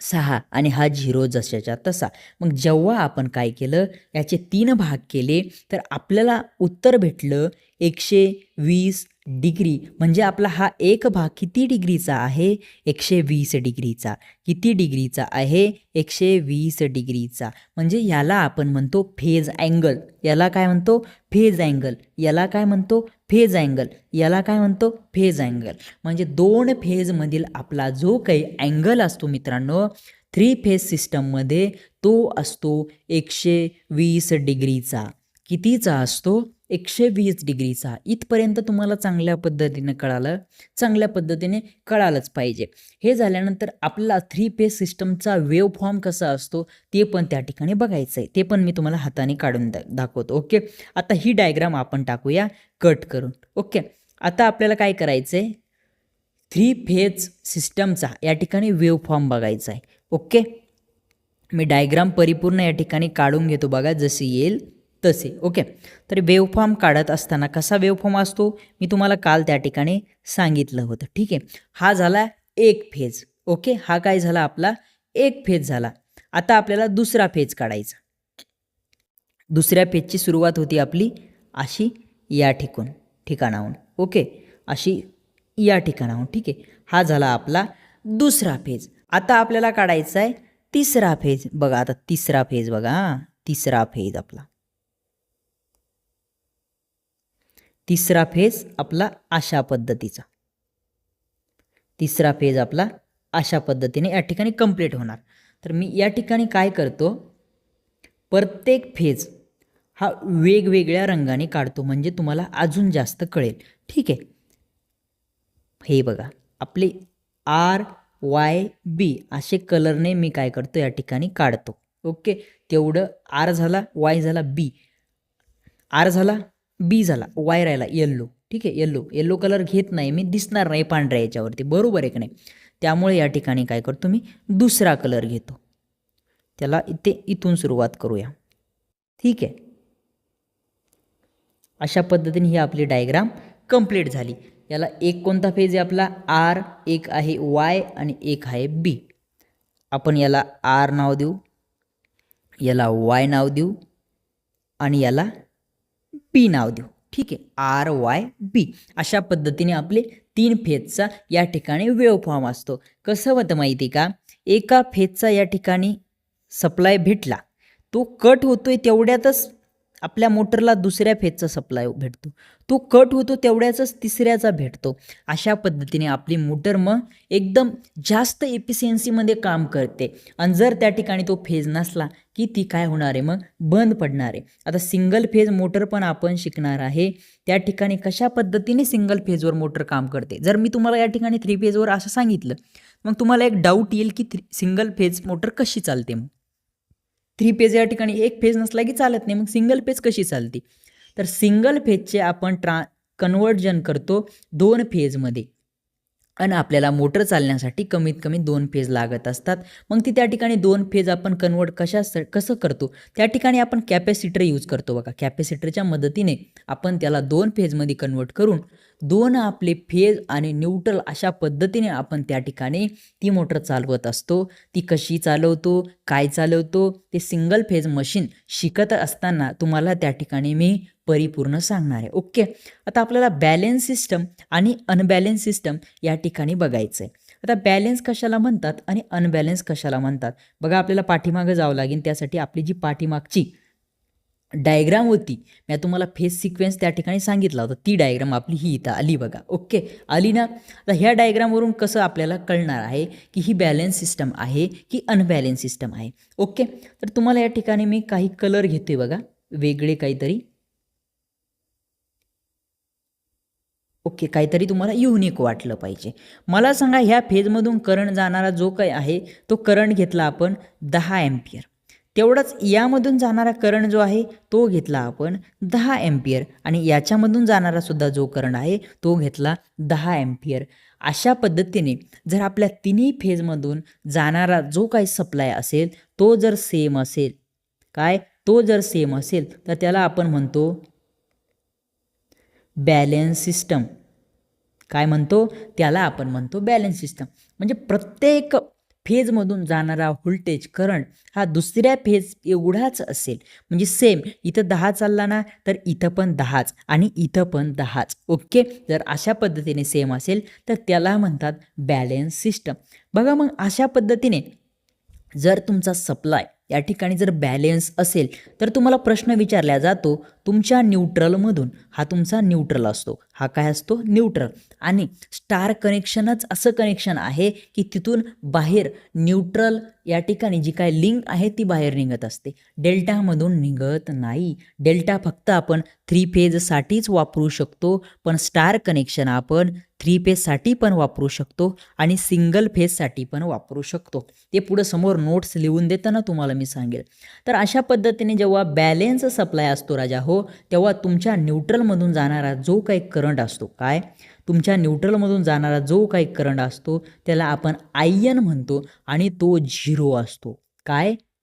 6 आणि हा 0 जशाच्या तसा. मग जेव्हा आपण काय केलं, याचे 3 भाग केले तर आपल्याला उत्तर भेटलं 120 डिग्री. म्हणजे आपला हा एक भाग किती डिग्रीचा आहे, 120 डिग्रीचा. किती डिग्रीचा आहे, 120 डिग्रीचा. म्हणजे याला आपण म्हणतो फेज अँगल. याला काय म्हणतो, फेज अँगल. याला काय म्हणतो, फेज अँगल. याला काय म्हणतो, फेज अँगल. म्हणजे 2 फेजमधील आपला जो काही अँगल असतो मित्रांनो 3 फेज सिस्टममध्ये तो असतो 120 डिग्रीचा. कितीचा असतो, 120 डिग्रीचा. इथपर्यंत तुम्हाला चांगल्या पद्धतीने कळालं, चांगल्या पद्धतीने कळालंच पाहिजे. हे झाल्यानंतर आपला 3 फेज सिस्टमचा वेव फॉर्म कसा असतो ते पण त्या ठिकाणी बघायचं आहे. ते पण मी तुम्हाला हाताने काढून दाखवतो. ओके, आता ही डायग्राम आपण टाकूया कट करून. ओके, आता आपल्याला काय करायचं आहे, 3 फेज सिस्टमचा या ठिकाणी वेव फॉर्म बघायचा आहे. ओके, मी डायग्राम परिपूर्ण या ठिकाणी काढून घेतो बघा, जसे येईल तसे. ओके, तर वेवफॉर्म काढत असताना कसा वेवफॉर्म असतो मी तुम्हाला काल त्या ठिकाणी सांगितलं होतं, ठीक आहे. हा झाला एक फेज. ओके, हा काय झाला आपला एक फेज झाला. आता आपल्याला दुसरा फेज काढायचा. दुसऱ्या फेजची सुरुवात होती आपली अशी या ठिकाणाहून. ओके, अशी या ठिकाणाहून, ठीक आहे. हा झाला आपला दुसरा फेज. आता आपल्याला काढायचा आहे तिसरा फेज. बघा आता तिसरा फेज बघा, तिसरा फेज आपला, तिसरा फेज आपला अशा पद्धतीचा, तिसरा फेज आपला अशा पद्धतीने या ठिकाणी कंप्लीट होणार. तर मी या ठिकाणी काय करतो, प्रत्येक फेज हा वेगवेगळ्या रंगाने काढतो म्हणजे तुम्हाला अजून जास्त कळेल. ठीक आहे, हे बघा आपले RYB असे कलरने मी काय करतो या ठिकाणी काढतो. ओके, तेवढं R झाला, Y झाला, B, R झाला, B झाला, Y राहिला येल्लो. ठीक आहे, येल्लो कलर घेत नाही मी, दिसणार नाही पांढऱ्या याच्यावरती, बरोबर आहे का नाही. त्यामुळे या ठिकाणी काय करतो मी दुसरा कलर घेतो. त्याला इथून सुरुवात करूया. ठीक आहे, अशा पद्धतीने ही आपली डायग्राम कंप्लीट झाली. याला एक कोणता फेज आहे आपला R, एक आहे Y आणि एक आहे B. आपण याला R नाव देऊ, याला Y नाव देऊ आणि याला B नाव देऊ. ठीक आहे, RYB अशा पद्धतीने आपले 3 फेजचा या ठिकाणी वेव्ह फॉर्म असतो. कसं होतं माहिती का, एका फेजचा या ठिकाणी सप्लाय भेटला, तो कट होतोय तेवढ्यातच आपल्या मोटरला दुसऱ्या फेजचा सप्लाय भेटतो, तो कट होतो तेवढ्याच तिसऱ्याचा भेटतो. अशा पद्धतीने आपली मोटर मग एकदम जास्त एफिशियन्सीमध्ये काम करते. आणि जर त्या ठिकाणी तो फेज नसला की ती काय होणार आहे, मग बंद पडणार आहे. आता सिंगल फेज मोटर पण आपण शिकणार आहे. त्या ठिकाणी कशा पद्धतीने सिंगल फेजवर मोटर काम करते. जर मी तुम्हाला या ठिकाणी 3 फेजवर असं सांगितलं, मग तुम्हाला एक डाऊट येईल की सिंगल फेज मोटर कशी चालते. मग 3 फेज या ठिकाणी एक फेज नसला की चालत नाही, मग सिंगल फेज कशी चालते. तर सिंगल फेजचे आपण कन्वर्जन करतो 2 फेजमध्ये आणि आपल्याला मोटर चालण्यासाठी कमीत कमी 2 फेज लागत असतात. मग ती त्या ठिकाणी 2 फेज आपण कन्वर्ट कसं करतो, त्या ठिकाणी आपण कॅपॅसिटर यूज करतो. बघा, कॅपॅसिटरच्या मदतीने आपण त्याला 2 फेजमध्ये कन्वर्ट करून 2 आपले फेज आणि न्यूट्रल अशा पद्धतीने आपण त्या ठिकाणी ती मोटर चालवत असतो. ती कशी चालवतो, काय चालवतो, ते सिंगल फेज मशीन शिकत असताना तुम्हाला त्या ठिकाणी मी परिपूर्ण सांगणार आहे. ओके, आता आपल्याला बॅलेन्स सिस्टम आणि अनबॅलेन्स सिस्टम या ठिकाणी बघायचं आहे. आता बॅलेन्स कशाला म्हणतात आणि अनबॅलेन्स कशाला म्हणतात, बघा आपल्याला पाठीमागं जावं लागेल. त्यासाठी आपली जी पाठीमागची डायग्राम होती, मी तुम्हाला फेज सिक्वेन्स त्या ठिकाणी सांगितला होता, ती डायग्राम आपली ही इथं आली बघा. ओके, आली ना. आता ह्या डायग्रामवरून कसं आपल्याला कळणार आहे की ही बॅलेन्स सिस्टम आहे की अनबॅलेन्स सिस्टम आहे. ओके, तर तुम्हाला या ठिकाणी मी काही कलर घेतोय बघा, वेगळे काहीतरी. ओके, काहीतरी तुम्हाला युनिक वाटलं पाहिजे. मला सांगा, ह्या फेजमधून करंट जाणारा जो काही आहे तो करंट घेतला आपण 10 एम्पियर. तेवढंच यामधून जाणारा करंट जो आहे तो घेतला आपण 10 एम्पियर आणि याच्यामधून जाणारा सुद्धा जो करंट आहे तो घेतला 10 एम्पियर. अशा पद्धतीने जर आपल्या तिन्ही फेजमधून जाणारा जो काही सप्लाय असेल तो जर सेम असेल, तो जर सेम असेल तर त्याला आपण म्हणतो बॅलेन्स सिस्टम. काय म्हणतो, त्याला आपण म्हणतो बॅलेन्स सिस्टम. म्हणजे प्रत्येक फेजमधून जाणारा व्होल्टेज करंट हा दुसऱ्या फेज एवढाच असेल. म्हणजे सेम, इथं 10 चालला ना तर इथं पण 10च आणि इथं पण 10च. ओके, जर अशा पद्धतीने सेम असेल तर त्याला म्हणतात बॅलेन्स सिस्टम. बघा, मग अशा पद्धतीने जर तुमचा सप्लाय या ठिकाणी जर बॅलेन्स असेल तर तुम्हाला प्रश्न विचारला जातो तुमच्या न्यूट्रलमधून. हा तुमचा न्यूट्रल असतो, हा काय असतो, न्यूट्रल. आणि स्टार कनेक्शनच असं कनेक्शन आहे की तिथून बाहेर न्यूट्रल या ठिकाणी जी काय लिंक आहे ती बाहेर निघत असते, डेल्टामधून निघत नाही. डेल्टा फक्त आपण 3 फेजसाठीच वापरू शकतो, पण स्टार कनेक्शन आपण 3 फेजसाठी पण वापरू शकतो आणि सिंगल फेजसाठी पण वापरू शकतो. ते पुढं समोर नोट्स लिहून देताना तुम्हाला मी सांगेल. तर अशा पद्धतीने जेव्हा बॅलेन्स सप्लाय असतो राजा हो, तेव्हा तुमच्या न्यूट्रलमधून जाणारा जो काही करंट असतो, तुमच्या न्यूट्रलमधून जाणारा जो काही करंट असतो त्याला आपण आयन म्हणतो आणि तो 0 असतो.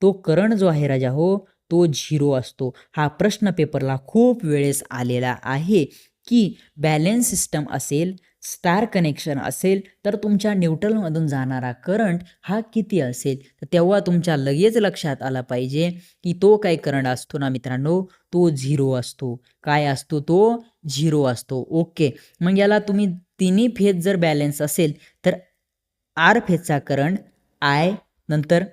तो करंट जो आहे राजा हो तो 0 असतो. हा प्रश्न पेपरला खूप वेळेस आलेला आहे की बॅलेन्स सिस्टम असेल, स्टार कनेक्शन असेल तर तुमच्या न्यूट्रलमधून जाणारा करंट हा किती असेल. तर तेव्हा तुमच्या लगेच लक्षात आला पाहिजे की तो काय करंट असतो ना मित्रांनो, तो 0 असतो. काय असतो, तो 0 असतो. ओके, मग याला तुम्ही तिन्ही फेज जर बॅलेन्स असेल तर आर फेजचा करंट आय, नंतर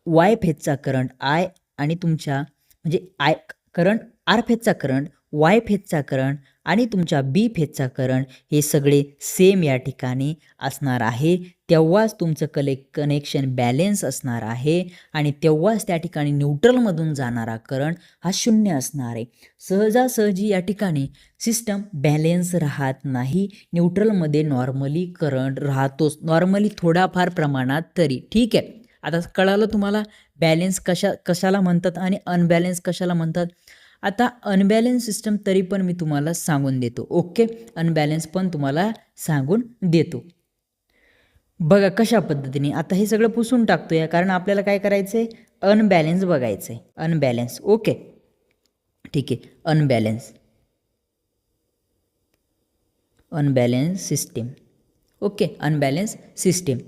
वाय फेजचा करंट आय आणि तुमच्या म्हणजे आय करंट आर फेजचा करंट, वाय फेजचा करंट आणि तुमच्या बी फेजचा करंट हे सगळे सेम या ठिकाणी असणार आहे. तेव्हाच तुमचं कनेक्शन बॅलेन्स असणार आहे आणि तेव्हाच त्या ठिकाणी न्यूट्रलमधून जाणारा करंट हा 0 असणार आहे. सहजासहजी या ठिकाणी सिस्टम बॅलेन्स राहत नाही. न्यूट्रलमध्ये नॉर्मली करंट राहतोच, नॉर्मली थोडाफार प्रमाणात तरी. ठीक आहे, आता कळालं तुम्हाला बॅलेन्स कशाला म्हणतात आणि अनबॅलेन्स कशाला म्हणतात. आता अनबॅलेन्स सिस्टम तरी पण मी तुम्हाला सांगून देतो. ओके, अनबॅलेन्स पण तुम्हाला सांगून देतो. बघा कशा पद्धतीने. आता हे सगळं पुसून टाकतोय कारण आपल्याला काय करायचं आहे, अनबॅलेन्स बघायचं आहे. अनबॅलेन्स, ओके ठीक आहे. Unbalance system, okay, unbalance system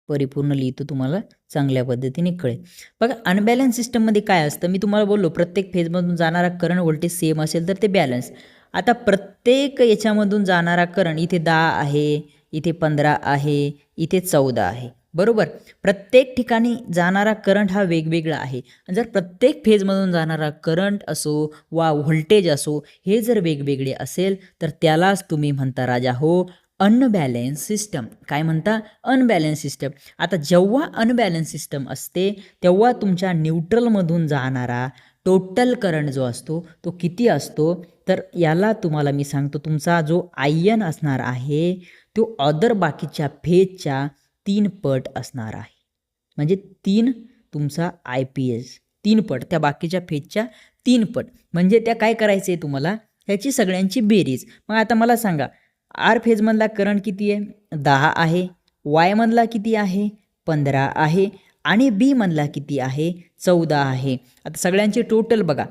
परिपूर्ण लिहितो, तुम्हाला चांगल्या पद्धतीने कळेल. बघा अनबॅलन्स सिस्टममध्ये काय असतं, मी तुम्हाला बोललो प्रत्येक फेजमधून जाणारा करंट व्होल्टेज सेम असेल तर ते बॅलन्स. आता प्रत्येक याच्यामधून जाणारा करंट इथे 10 आहे, इथे 15 आहे, इथे 14 आहे, बरोबर. प्रत्येक ठिकाणी जाणारा करंट हा वेगवेगळा आहे. जर प्रत्येक फेजमधून जाणारा करंट असो वा व्होल्टेज असो हे जर वेगवेगळे असेल तर त्यालाच तुम्ही म्हणता राजा हो अनबॅलन्स सिस्टम. काय म्हणता, अनबॅलन्स सिस्टम. आता जेव्हा अनबॅलन्स सिस्टम असते तेव्हा तुमच्या न्यूट्रलमधून जाणारा टोटल करंट जो असतो तो किती असतो, तर याला तुम्हाला मी सांगतो, तुमचा जो आयन असणार आहे तो अदर बाकीच्या फेजच्या 3 पट असणार आहे. म्हणजे 3 तुमचा IPS 3 पट, त्या बाकीच्या फेजच्या 3 पट. म्हणजे त्या काय करायचं आहे तुम्हाला, ह्याची सगळ्यांची बेरीज. मग आता मला सांगा आर फेजमधला करंट किती आहे, 10 आहे. वायमधला किती आहे, 15 आहे. आणि बी मधला किती आहे, 14 आहे. आता सगळ्यांचे टोटल बघा,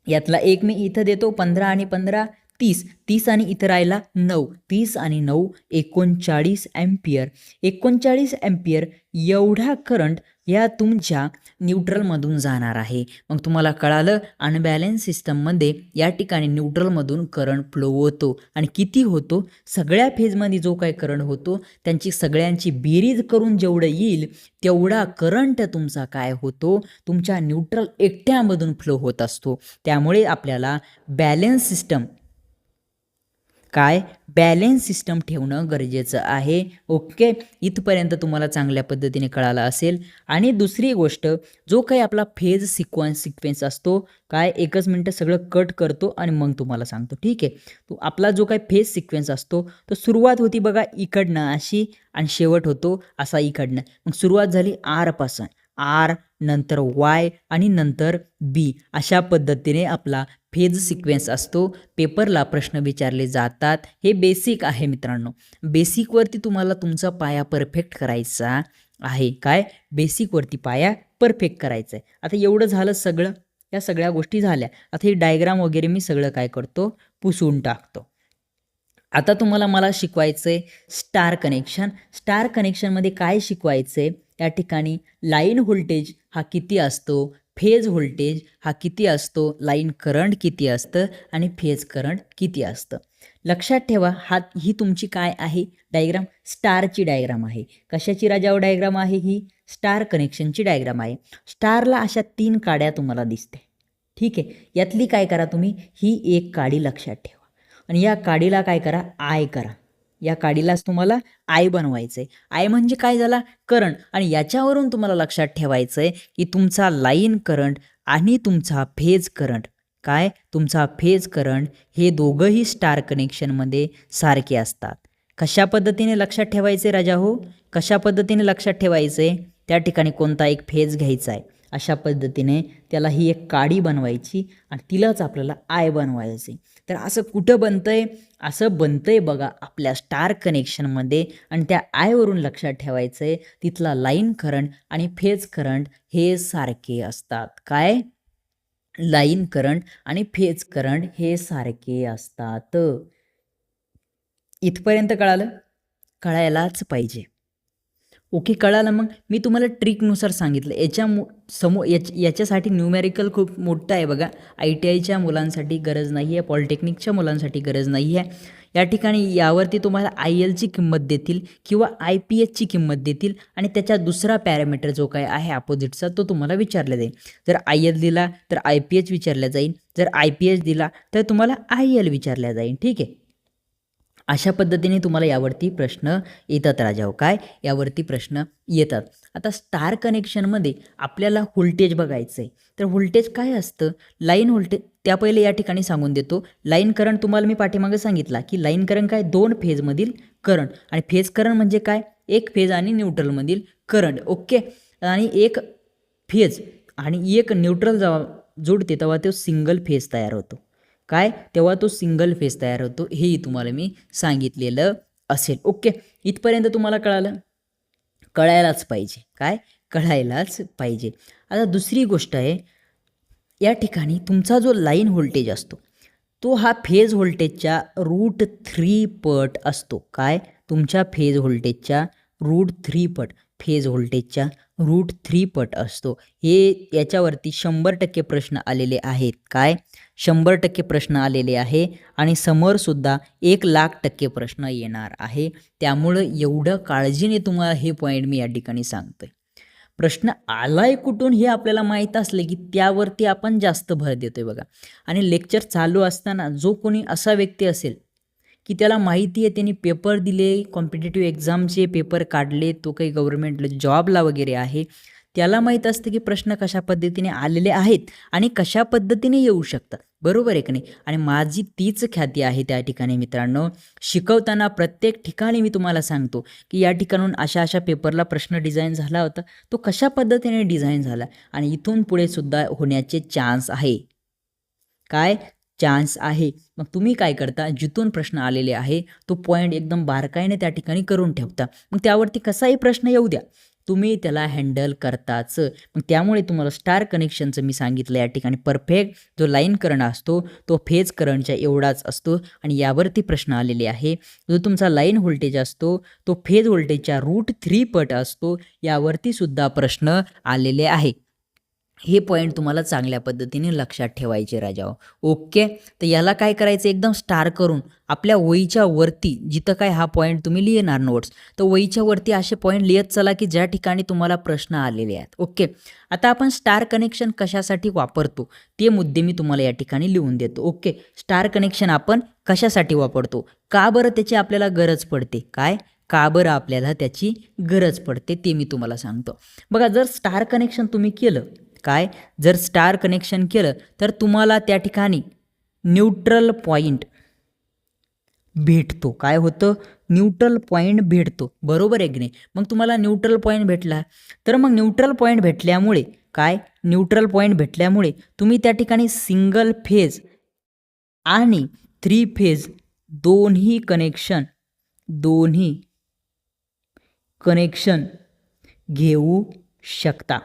यातला एक मी इथं देतो, 15 आणि 15 30, 30 आणि इथं राहिला 9, 30 आणि 9 39 ॲम्पियर. 39 ॲम्पियर एवढा करंट या तुमच्या न्यूट्रलमधून जाणार आहे. मग तुम्हाला कळालं अनबॅलन्स सिस्टममध्ये या ठिकाणी न्यूट्रलमधून करंट फ्लो होतो आणि किती होतो, सगळ्या फेजमध्ये जो काही करंट होतो त्यांची सगळ्यांची बेरीज करून जेवढं येईल तेवढा करंट तुमचा काय होतो, तुमच्या न्यूट्रल एकट्यामधून फ्लो होत असतो. त्यामुळे आपल्याला बॅलन्स सिस्टम काय, बॅलन्स सिस्टम ठेवणं गरजेचं आहे. ओके, इथपर्यंत तुम्हाला चांगल्या पद्धतीने कळालं असेल. आणि दुसरी गोष्ट, जो काही आपला फेज सिक्वेन्स असतो, काय एकच मिनटं सगळं कट करतो आणि मग तुम्हाला सांगतो, ठीक आहे. तो आपला जो काही फेज सिक्वेन्स असतो तो सुरुवात होती बघा इकडनं अशी आणि शेवट होतो असा इकडनं. मग सुरुवात झाली आरपासून, आर नंतर वाय आणि नंतर बी, अशा पद्धतीने आपला फेज सिक्वेन्स असतो. पेपरला प्रश्न विचारले जातात. हे बेसिक आहे मित्रांनो, बेसिकवरती तुम्हाला तुमचा पाया परफेक्ट करायचा आहे. काय, बेसिकवरती पाया परफेक्ट करायचा आहे. आता एवढं झालं सगळं, या सगळ्या गोष्टी झाल्या. आता ही डायग्राम वगैरे मी सगळं काय करतो, पुसून टाकतो. आता तुम्हाला मला शिकवायचं आहे स्टार कनेक्शन. स्टार कनेक्शनमध्ये काय शिकवायचं आहे, त्या ठिकाणी लाईन व्होल्टेज हा किती असतो, फेज व्होल्टेज हा किती असतो, लाईन करंट किती असतं आणि फेज करंट किती असतं. लक्षात ठेवा, ही तुमची काय आहे डायग्राम, स्टारची डायग्राम आहे. कशाची राजाओ डायग्राम आहे ही, स्टार कनेक्शनची डायग्राम आहे. स्टारला अशा 3 काड्या तुम्हाला दिसते, ठीक आहे. यातली काय करा तुम्ही, ही एक काडी लक्षात ठेवा आणि या काडीला काय करा, आय करा. या काडीलाच तुम्हाला आय बनवायचं आहे. आय म्हणजे काय झाला, करंट. आणि याच्यावरून तुम्हाला लक्षात ठेवायचं आहे की तुमचा लाईन करंट आणि तुमचा फेज करंट, काय, तुमचा फेज करंट हे दोघंही स्टार कनेक्शनमध्ये सारखे असतात. कशा पद्धतीने लक्षात ठेवायचे राजा हो, कशा पद्धतीने लक्षात ठेवायचे, त्या ठिकाणी कोणता एक फेज घ्यायचा आहे, अशा पद्धतीने त्याला ही एक काडी बनवायची आणि तिलाच आपल्याला आय बनवायचे. तर असं कुठं बनतंय, असं बनतंय बघा आपल्या स्टार कनेक्शनमध्ये. आणि त्या आयवरून लक्षात ठेवायचं आहे तिथला लाईन करंट आणि फेज करंट हे सारखे असतात. काय, लाईन करंट आणि फेज करंट हे सारखे असतात. इथपर्यंत कळालं, कळायलाच पाहिजे. ओके, कळालं. मग मी तुम्हाला ट्रिकनुसार सांगितलं. याच्यासाठी न्यूमेरिकल खूप मोठं आहे बघा. ITIच्या मुलांसाठी गरज नाही आहे, पॉलिटेक्निकच्या मुलांसाठी गरज नाही आहे. या ठिकाणी यावरती तुम्हाला ILची किंमत देतील किंवा IPHची किंमत देतील आणि त्याच्या दुसरा पॅरामीटर जो काय आहे अपोजिटचा तो तुम्हाला विचारला जाईल. जर IL दिला तर IPH विचारला जाईल, जर IPH दिला तर तुम्हाला IL विचारला जाईल. ठीक आहे. अशा पद्धतीने तुम्हाला यावरती प्रश्न येतात राजाओ. काय यावरती प्रश्न येतात. आता स्टार कनेक्शनमध्ये आपल्याला व्होल्टेज बघायचं आहे. तर व्होल्टेज काय असतं, लाईन व्होल्टेज. त्या पहिले या ठिकाणी सांगून देतो, लाईन करंट तुम्हाला मी पाठीमागे सांगितला की लाईन करंट काय, 2 फेजमधील करंट. आणि फेज करंट म्हणजे काय, एक फेज आणि न्यूट्रलमधील करंट. ओके, आणि एक फेज आणि एक न्यूट्रल जेव्हा जोडते तेव्हा तो सिंगल फेज तयार होतो. काय, तेव्हा तो सिंगल फेज तयार होतो, हेही तुम्हाला मी सांगितलेलं असेल. ओके, इथपर्यंत तुम्हाला कळालं, कळायलाच पाहिजे. काय, कळायलाच पाहिजे. आता दुसरी गोष्ट आहे, या ठिकाणी तुमचा जो लाईन व्होल्टेज असतो तो हा फेज व्होल्टेजच्या √3 पट असतो. काय, तुमच्या फेज व्होल्टेजच्या √3 पट, फेज व्होल्टेजच्या √3 पट असतो. हे याच्यावरती 100% प्रश्न आलेले आहेत. काय, 100% प्रश्न आलेले आहे आणि समोरसुद्धा 1,00,000% प्रश्न येणार आहे. त्यामुळं एवढं काळजीने तुम्हाला हे पॉईंट मी या ठिकाणी सांगतोय. प्रश्न आलाय कुठून हे आपल्याला माहीत असले की त्यावरती आपण जास्त भर देतोय बघा. आणि लेक्चर चालू असताना जो कोणी असा व्यक्ती असेल की त्याला माहिती आहे, त्यांनी पेपर दिले, कॉम्पिटिटिव्ह एक्झामचे पेपर काढले, तो काही गव्हर्नमेंट जॉबला वगैरे आहे, त्याला माहीत असतं की प्रश्न कशा पद्धतीने आलेले आहेत आणि कशा पद्धतीने येऊ शकतात. बरोबर आहे की नाही. आणि माझी तीच ख्याती आहे त्या ठिकाणी मित्रांनो, शिकवताना प्रत्येक ठिकाणी मी तुम्हाला सांगतो की या ठिकाणून अशा अशा पेपरला प्रश्न डिझाईन झाला होता, तो कशा पद्धतीने डिझाईन झाला आणि इथून पुढे सुद्धा होण्याचे चान्स आहे. काय, चान्स आहे. मग तुम्ही काय करता, जिथून प्रश्न आलेले आहे तो पॉईंट एकदम बारकाईने त्या ठिकाणी करून ठेवता. मग त्यावरती कसाही प्रश्न येऊ द्या, तुम्ही त्याला हँडल करताच. मग त्यामुळे तुम्हाला स्टार कनेक्शनचं मी सांगितलं या ठिकाणी परफेक्ट जो लाईन करंट असतो तो फेज करंटच्या एवढाच असतो आणि यावरती प्रश्न आलेले आहे. जो तुमचा लाईन व्होल्टेज असतो तो फेज व्होल्टेजच्या √3 पट असतो. यावरती सुद्धा प्रश्न आलेले आहे. हे पॉईंट तुम्हाला चांगल्या पद्धतीने लक्षात ठेवायचे राजाओ. ओके, तर याला काय करायचं, एकदम स्टार करून आपल्या वहीच्या वरती जिथं काय हा पॉईंट तुम्ही लिहिणार नोट्स, तर वहीच्या वरती असे पॉईंट लिहित चला की ज्या ठिकाणी तुम्हाला प्रश्न आलेले आहेत. ओके, आता आपण स्टार कनेक्शन कशासाठी वापरतो ते मुद्दे मी तुम्हाला या ठिकाणी लिहून देतो. ओके, स्टार कनेक्शन आपण कशासाठी वापरतो, का बरं त्याची आपल्याला गरज पडते, काय, का बरं आपल्याला त्याची गरज पडते ते मी तुम्हाला सांगतो. बघा, जर स्टार कनेक्शन तुम्ही केलं, काय, जर स्टार कनेक्शन केलं तर तुम्हाला त्या ठिकाणी न्यूट्रल पॉईंट भेटतो. काय होतं, न्यूट्रल पॉईंट भेटतो. बरोबर आहे की नाही. मग तुम्हाला न्यूट्रल पॉईंट भेटला तर मग न्यूट्रल पॉईंट भेटल्यामुळे काय, न्यूट्रल पॉईंट भेटल्यामुळे तुम्ही त्या ठिकाणी सिंगल फेज आणि 3 फेज दोन्ही कनेक्शन घेऊ शकता.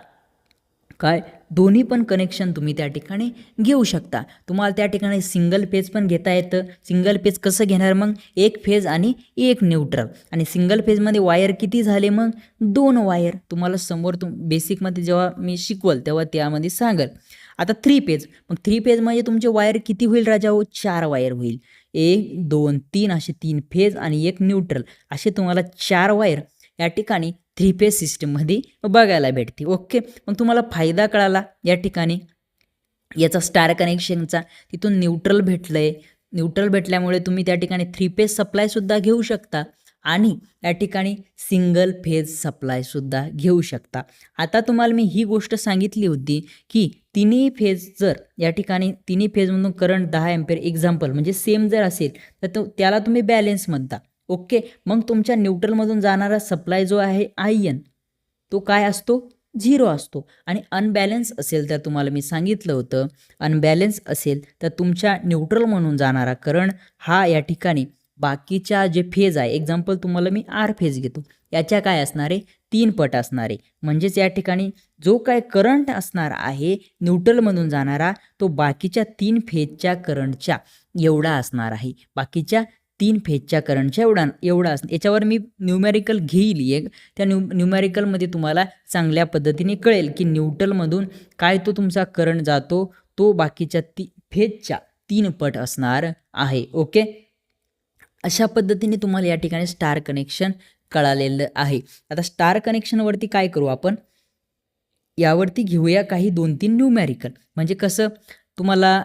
काय, दोन्ही पण कनेक्शन तुम्ही त्या ठिकाणी घेऊ शकता. तुम्हाला त्या ठिकाणी सिंगल पेज पण घेता येतं. सिंगल पेज कसं घेणार, मग एक फेज आणि एक न्यूट्रल. आणि सिंगल फेजमध्ये वायर किती झाले, मग 2 वायर. तुम्हाला समोर बेसिकमध्ये जेव्हा मी शिकवल तेव्हा त्यामध्ये सांगेल. आता 3 पेज, मग 3 पेज म्हणजे तुमचे वायर किती होईल राजाओ, 4 वायर होईल. 1 2 3 असे 3 फेज आणि एक न्यूट्रल, असे तुम्हाला 4 वायर या ठिकाणी 3 फेज सिस्टममध्ये बघायला भेटते. ओके, मग तुम्हाला फायदा कळाला या ठिकाणी याचा स्टार कनेक्शनचा. तिथून न्यूट्रल भेटलं आहे, न्यूट्रल भेटल्यामुळे तुम्ही त्या ठिकाणी 3 फेज सप्लायसुद्धा घेऊ शकता आणि या ठिकाणी सिंगल फेज सप्लायसुद्धा घेऊ शकता. आता तुम्हाला मी ही गोष्ट सांगितली होती की तिन्ही फेज जर या ठिकाणी तिन्ही फेजमधून करंट 10 एम्पियर एक्झाम्पल म्हणजे सेम जर असेल तर त्याला तुम्ही बॅलेन्स म्हणता. ओके, मग तुमच्या न्यूट्रलमधून जाणारा सप्लाय जो आहे IN तो काय असतो, 0 असतो. आणि अनबॅलेन्स असेल तर तुम्हाला मी सांगितलं होतं, अनबॅलेन्स असेल तर तुमच्या न्यूट्रल म्हणून जाणारा करंट हा या ठिकाणी बाकीच्या जे फेज आहे, एक्झाम्पल तुम्हाला मी R फेज घेतो, याच्या काय असणार आहे, 3 पट असणार आहे. म्हणजेच या ठिकाणी जो काय करंट असणार आहे न्यूट्रलमधून जाणारा तो बाकीच्या 3 फेजच्या करंटच्या एवढा असणार आहे. बाकीच्या 3 फेजच्या करंटच्या एवढा असणार. याच्यावर मी न्यूमेरिकल घेईल एक, त्या न्यूमेरिकलमध्ये तुम्हाला चांगल्या पद्धतीने कळेल की न्यूट्रलमधून काय तो तुमचा करंट जातो, तो बाकीच्या फेजच्या 3 पट असणार आहे. ओके, अशा पद्धतीने तुम्हाला या ठिकाणी स्टार कनेक्शन कळालेलं आहे. आता स्टार कनेक्शनवरती काय करू आपण, यावरती घेऊया काही 2-3 न्यूमेरिकल, म्हणजे कसं तुम्हाला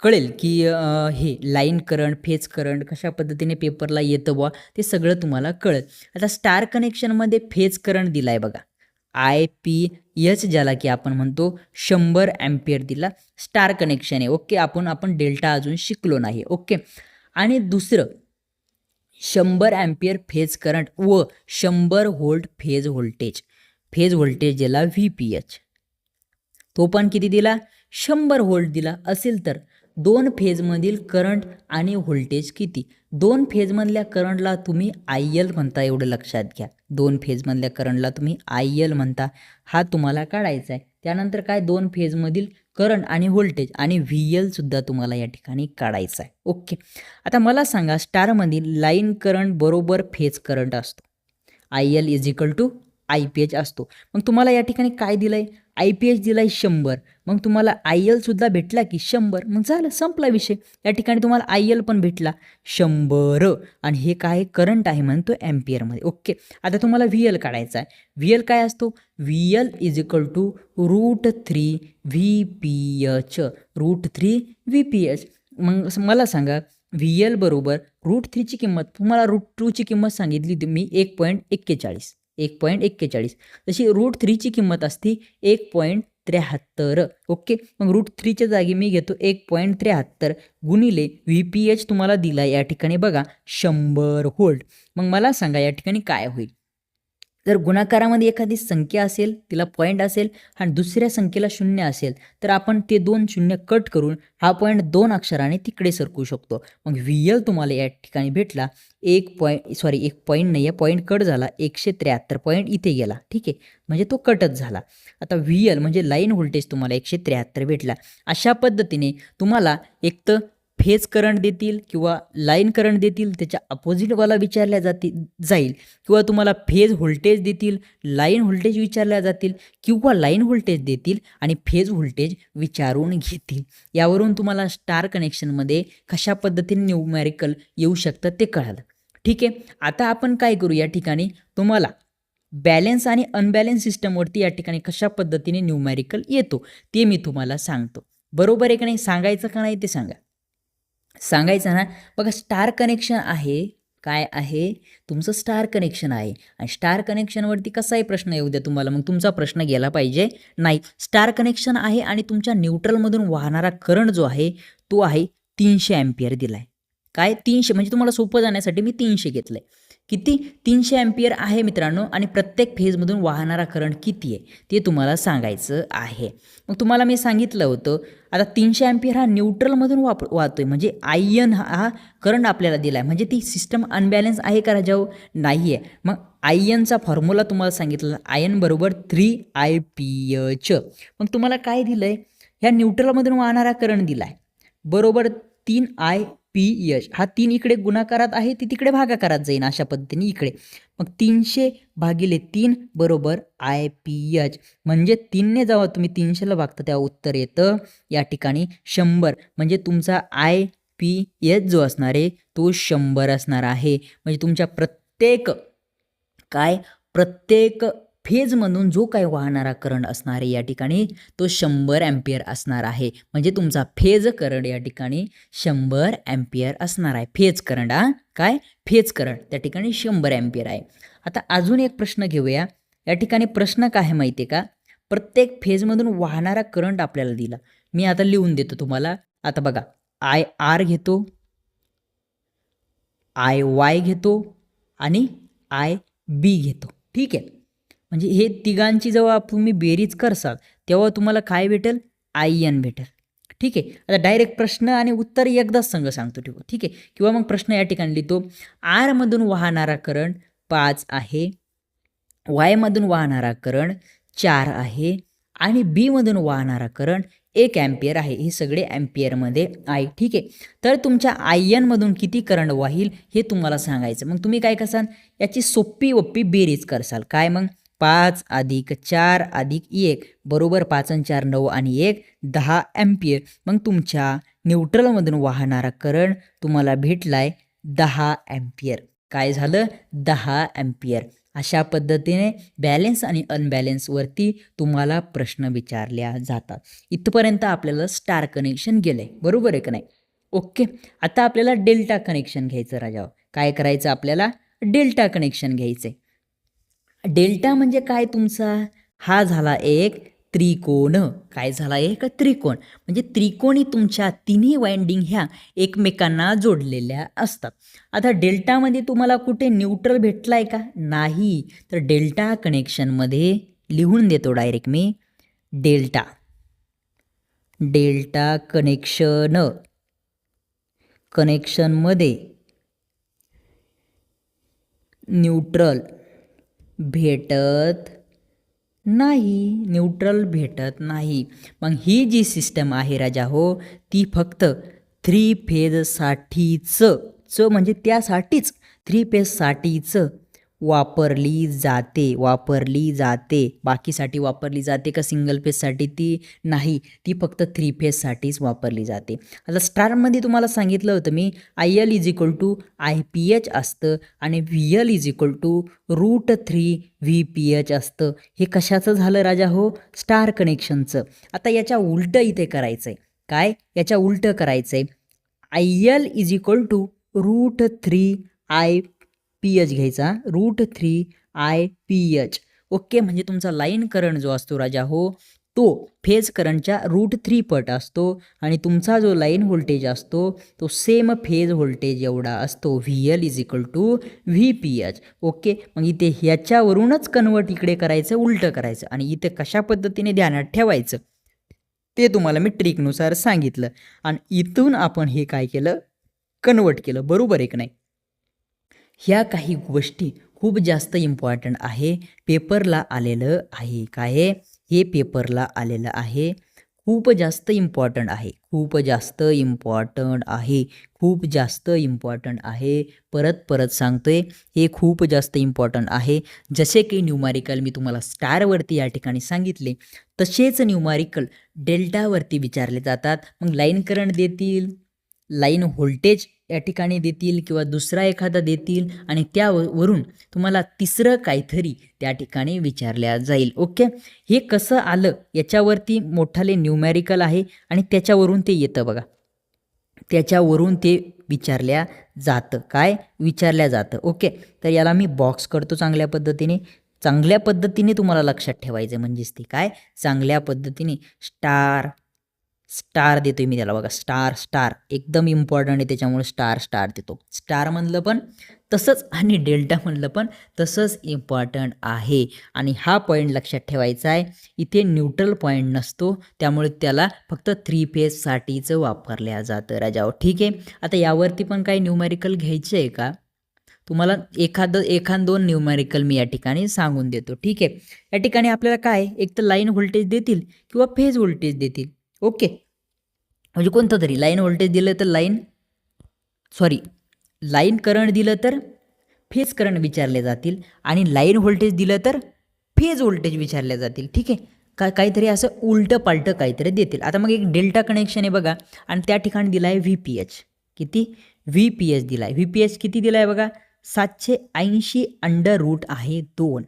कळेल की हे लाईन करंट, फेज करंट कशा पद्धतीने पेपरला येतं बुवा, ते सगळं तुम्हाला कळेल. आता स्टार कनेक्शनमध्ये फेज करंट दिला आहे बघा, IPH, ज्याला की आपण म्हणतो 100 ॲम्पियर दिला, स्टार कनेक्शन आहे. ओके, आपण डेल्टा अजून शिकलो नाही. ओके, आणि दुसरं 100 ॲम्पियर फेज करंट व 100 व्होल्ट फेज व्होल्टेज दिला VPH, तो पण किती दिला, 100 व्होल्ट दिला असेल तर 2 फेजमधील करंट आणि व्होल्टेज किती. 2 फेजमधल्या करंटला तुम्ही IL म्हणता, एवढं लक्षात घ्या. 2 फेजमधल्या करंटला तुम्ही IL म्हणता, हा तुम्हाला काढायचा आहे. त्यानंतर काय, 2 फेजमधील करंट आणि व्होल्टेज आणि VL सुद्धा तुम्हाला या ठिकाणी काढायचा आहे. ओके, आता मला सांगा, स्टारमधील लाईन करंट बरोबर फेज करंट असतो, IL = IPH असतो. मग तुम्हाला या ठिकाणी काय दिलं आहे, IPH दिला आहे 100, मग तुम्हाला IL सुद्धा भेटला की 100, मग झालं, संपला विषय. या ठिकाणी तुम्हाला IL पण भेटला 100 आणि हे काय करंट आहे म्हणतो ॲम्पियरमध्ये. ओके, आता तुम्हाला VL काढायचा आहे. VL काय असतो, VL = √3 VPH, √3 VPH. मग मला सांगा, VL बरोबर √3ची किंमत, तुम्हाला √2ची किंमत सांगितली तुम्ही 1.41, तशी √3ची किंमत असते 1.73. ओके, मग √3च्या जागी मी घेतो 1.73 गुणिले VPH तुम्हाला दिला या ठिकाणी बघा 100 व्होल्ट. मग मला सांगा या ठिकाणी काय होईल, जर गुणाकारामध्ये एखादी संख्या असेल, तिला पॉईंट असेल आणि दुसऱ्या संख्येला 0 असेल, तर आपण ते 2 शून्य कट करून हा पॉईंट 2 अक्षराने तिकडे सरकू शकतो. मग VL तुम्हाला या ठिकाणी भेटला एक पॉईंट नाही आहे, पॉईंट कट झाला, 173 पॉईंट इथे गेला. ठीक आहे, म्हणजे तो कटच झाला. आता VL म्हणजे लाईन व्होल्टेज तुम्हाला 173 भेटला. अशा पद्धतीने तुम्हाला एक तर फेज करंट देतील किंवा लाईन करंट देतील, त्याच्या अपोजिटवाला विचारल्या जाईल, किंवा तुम्हाला फेज व्होल्टेज देतील, लाईन व्होल्टेज विचारल्या जातील, किंवा लाईन व्होल्टेज देतील आणि फेज व्होल्टेज विचारून घेतील. यावरून तुम्हाला स्टार कनेक्शनमध्ये कशा पद्धतीने न्यूमेरिकल येऊ शकतं ते कळालं. ठीक आहे, आता आपण काय करू, या ठिकाणी तुम्हाला बॅलेन्स आणि अनबॅलेन्स सिस्टमवरती या ठिकाणी कशा पद्धतीने न्यूमेरिकल येतो ते मी तुम्हाला सांगतो. बरोबर आहे का नाही, सांगायचं का नाही ते सांगा, सांगायचं ना. बघा, स्टार कनेक्शन आहे, काय आहे तुमचं, स्टार कनेक्शन आहे. आणि स्टार कनेक्शनवरती कसाही प्रश्न येऊ द्या तुम्हाला, मग तुमचा प्रश्न गेला पाहिजे नाही. स्टार कनेक्शन आहे आणि तुमच्या न्यूट्रलमधून वाहणारा करंट जो आहे तो आहे 300 ॲम्पियर दिला आहे. काय 300, म्हणजे तुम्हाला सोपं जाण्यासाठी मी 300 घेतलं आहे. किती, 300 ॲम्पियर आहे मित्रांनो. आणि प्रत्येक फेजमधून वाहणारा करंट किती आहे ते तुम्हाला सांगायचं आहे. मग तुम्हाला मी सांगितलं होतं, आता 300 ॲम्पियर हा न्यूट्रलमधून वाहतोय, म्हणजे IN हा करंट आपल्याला दिला आहे, म्हणजे ती सिस्टम अनबॅलेन्स आहे का राजाओ, नाही आहे. मग INचा फॉर्म्युला तुम्हाला सांगितलं, IN = 3IPH. मग तुम्हाला काय दिलं आहे, ह्या न्यूट्रलमधून वाहणारा करंट दिला आहे बरोबर 3IPH. हा 3 इकडे गुणाकारात आहे, ती तिकडे भागाकारात जाईन अशा पद्धतीने इकडे. मग 300/3 = IPH, म्हणजे 3ने जेव्हा तुम्ही 300ला भागता तेव्हा उत्तर येतं या ठिकाणी 100, म्हणजे तुमचा IPH जो असणार आहे तो 100 असणार आहे. म्हणजे तुमच्या प्रत्येक फेजमधून जो काही वाहणारा करंट असणार आहे या ठिकाणी तो 100 ॲम्पियर असणार आहे. म्हणजे तुमचा फेज करंट या ठिकाणी 100 ॲम्पियर असणार आहे. फेज करंट, काय फेज करंट त्या ठिकाणी 100 ॲम्पियर आहे. आता अजून एक प्रश्न घेऊया. या ठिकाणी प्रश्न काय आहे माहिती आहे का, प्रत्येक फेजमधून वाहणारा करंट आपल्याला दिला. मी आता लिहून देतो तुम्हाला. आता बघा, IR घेतो, IY घेतो आणि IB घेतो. ठीक आहे, म्हणजे हे तिघांची जेव्हा तुम्ही बेरीज करसाल तेव्हा तुम्हाला काय भेटेल, IN भेटेल. ठीक आहे, आता डायरेक्ट प्रश्न आणि उत्तर एकदाच संग सांगतो. ठीक आहे, किंवा मग प्रश्न या ठिकाणी लिहितो, आरमधून वाहणारा करंट 5 आहे, वायमधून वाहणारा करंट 4 आहे आणि बीमधून वाहणारा करंट 1 ॲम्पियर आहे. हे सगळे ॲम्पियरमध्ये आहे. ठीक आहे. तर तुमच्या आयनमधून किती करंट वाहील हे तुम्हाला सांगायचं. मग तुम्ही काय करसाल, याची सोपी बेरीज करसाल. काय मग 5 अधिक 4 अधिक 1 बरोबर 5 आणि 4 9 आणि 1 10 ॲम्पियर. मग तुमच्या न्यूट्रलमधून वाहणारा करंट तुम्हाला भेटलाय 10 ॲम्पियर. काय झालं, 10 ॲम्पियर. अशा पद्धतीने बॅलेन्स आणि अनबॅलेन्सवरती तुम्हाला प्रश्न विचारल्या जातात. इथपर्यंत आपल्याला स्टार कनेक्शन गेलं आहे, बरोबर आहे का नाही? ओके. आता आपल्याला डेल्टा कनेक्शन घ्यायचं राजाओ. काय करायचं आपल्याला, डेल्टा कनेक्शन घ्यायचं आहे. डेल्टा म्हणजे काय तुमचा, हा झाला एक त्रिकोण. काय झाला, एक त्रिकोण. म्हणजे त्रिकोणी तुमच्या तिन्ही वाइंडिंग ह्या एकमेकांना जोडलेल्या असतात. आता डेल्टामध्ये तुम्हाला कुठे न्यूट्रल भेटलाय का, नाही. तर डेल्टा कनेक्शनमध्ये लिहून देतो डायरेक्ट मी, डेल्टा कनेक्शनमध्ये न्यूट्रल भेटत नाही. मग ही जी सिस्टम आहे राजा हो, ती फक्त 3 फेजसाठीच म्हणजे त्यासाठीच 3 फेजसाठीच वापरली जाते. बाकीसाठी वापरली जाते का सिंगल फेजसाठी, ती नाही. ती फक्त 3 फेजसाठीच वापरली जाते. आता स्टारमध्ये तुम्हाला सांगितलं होतं मी, IL = IPH असतं आणि VL = √3 VPH असतं. हे कशाचं झालं राजा हो, स्टार कनेक्शनचं. आता याच्या उलटं इथे करायचं आहे. काय, याच्या उलटं करायचं आहे. IL = √3 IPH घ्यायचा, √3 IPH. ओके. म्हणजे तुमचा लाईन करंट जो असतो राजा हो, तो फेज करंटच्या √3 पट असतो आणि तुमचा जो लाईन व्होल्टेज असतो तो सेम फेज व्होल्टेज एवढा असतो. VL = VPH. ओके. मग इथे ह्याच्यावरूनच कन्वर्ट इकडे करायचं, उलटं करायचं. आणि इथे कशा पद्धतीने ध्यानात ठेवायचं ते तुम्हाला मी ट्रिकनुसार सांगितलं. आणि इथून आपण हे काय केलं, कन्वर्ट केलं, बरोबर आहे की नाही? ह्या काही गोष्टी खूप जास्त इम्पॉर्टंट आहे, पेपरला आलेलं आहे. काय, हे पेपरला आलेलं आहे, खूप जास्त इम्पॉर्टंट आहे. परत सांगतोय, हे खूप जास्त इम्पॉर्टंट आहे. जसे की न्यूमॅरिकल मी तुम्हाला स्टारवरती या ठिकाणी सांगितले, तसेच न्यूमॅरिकल डेल्टावरती विचारले जातात. मग लाईन करंट देतील, लाईन व्होल्टेज या ठिकाणी देतील किंवा दुसरा एखादा देतील आणि त्यावरून तुम्हाला तिसरं काहीतरी त्या ठिकाणी विचारल्या जाईल. ओके. हे कसं आलं याच्यावरती मोठाले न्यूमॅरिकल आहे आणि त्याच्यावरून ते येतं बघा, त्याच्यावरून ते विचारल्या जातं. ओके. तर याला मी बॉक्स करतो चांगल्या पद्धतीने तुम्हाला लक्षात ठेवायचं. म्हणजेच ते काय, चांगल्या पद्धतीने स्टार देतोय मी त्याला बघा, स्टार एकदम इम्पॉर्टंट आहे, त्याच्यामुळे स्टार देतो. स्टार म्हणलं पण तसंच आणि डेल्टा म्हणलं पण तसंच इम्पॉर्टंट आहे. आणि हा पॉईंट लक्षात ठेवायचा आहे, इथे न्यूट्रल पॉईंट नसतो, त्यामुळे त्याला फक्त 3 फेजसाठीच वापरल्या जातं राजाओ. ठीक आहे. आता यावरती पण काही न्यूमॅरिकल घ्यायचं आहे का, तुम्हाला एखाद 2 न्यूमॅरिकल मी या ठिकाणी सांगून देतो. ठीक आहे. या ठिकाणी आपल्याला काय, एक तर लाईन व्होल्टेज देतील किंवा फेज व्होल्टेज देतील. ओके. म्हणजे कोणतं तरी लाईन व्होल्टेज दिलं तर लाईन करंट दिलं तर फेज करंट विचारले जातील आणि लाईन व्होल्टेज दिलं तर फेज व्होल्टेज विचारले जातील. ठीक आहे. काहीतरी असं उलटं पालटं काहीतरी देतील. आता मग एक डेल्टा कनेक्शन आहे बघा, आणि त्या ठिकाणी दिला आहे VPH. किती, VPH दिला आहे. VPH किती दिला आहे बघा, 780√2.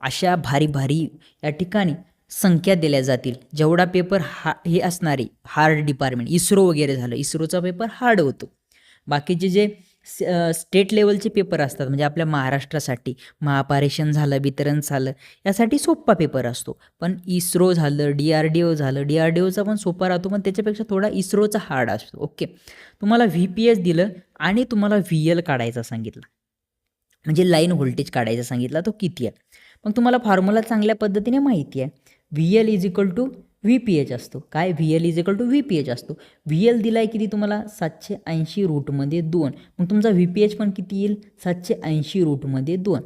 अशा भारी या ठिकाणी संख्या दिल्या जातील. जेवढा पेपर हे असणारे हार्ड डिपार्टमेंट, इस्रो वगैरे झालं, इस्रोचा पेपर हार्ड होतो. बाकीचे जे स्टेट लेवलचे पेपर असतात, म्हणजे आपल्या महाराष्ट्रासाठी महापारेषण झालं, वितरण झालं, यासाठी सोपा पेपर असतो. पण इस्रो झालं, DRDO झालं, DRDOचा पण सोपा राहतो, पण त्याच्यापेक्षा थोडा इस्रोचा हार्ड असतो. ओके. तुम्हाला VPH दिलं आणि तुम्हाला VL काढायचा सांगितलं, म्हणजे लाईन व्होल्टेज काढायचा सांगितला, तो किती आहे. मग तुम्हाला फॉर्म्युला चांगल्या पद्धतीने माहिती आहे. VL = VPH असतो. काय, VL = VPH असतो. VL दिला आहे किती तुम्हाला, 780√2. मग तुमचा VPH पण किती येईल, 780√2.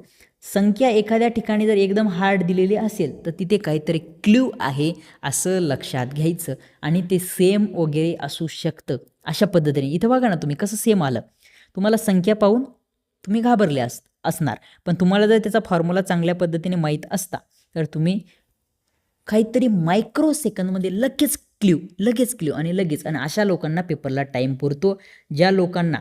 संख्या एखाद्या ठिकाणी जर एकदम हार्ड दिलेली असेल तर तिथे काहीतरी क्ल्यू आहे असं लक्षात घ्यायचं आणि ते सेम वगैरे असू शकतं अशा पद्धतीने. इथं बघा ना तुम्ही कसं सेम आलं. तुम्हाला संख्या पाहून तुम्ही घाबरले असणार, पण तुम्हाला जर त्याचा फॉर्म्युला चांगल्या पद्धतीने माहीत असता तर तुम्ही काहीतरी मायक्रो सेकंदमध्ये लगेच क्ल्यू आणि अशा लोकांना पेपरला टाईम पुरतो. ज्या लोकांना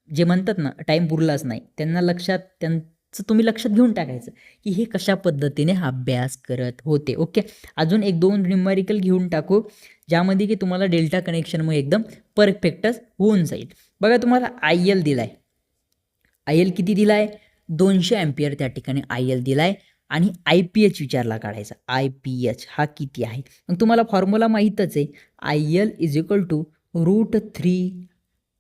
जे म्हणतात ना टाईम पुरलाच नाही त्यांना त्यांचं तुम्ही लक्षात घेऊन टाकायचं की हे कशा पद्धतीने अभ्यास करत होते. ओके, अजून 1-2 न्यूमॅरिकल घेऊन टाकू ज्यामध्ये की तुम्हाला डेल्टा कनेक्शनमुळे एकदम परफेक्टच होऊन जाईल. बघा तुम्हाला IL दिला आहे. IL किती दिला आहे? 200 अँपियर त्या ठिकाणी IL दिला आहे आणि IPH विचारला काढायचा. IPH हा किती आहे? मग तुम्हाला फॉर्म्युला माहीतच आहे. IL = √3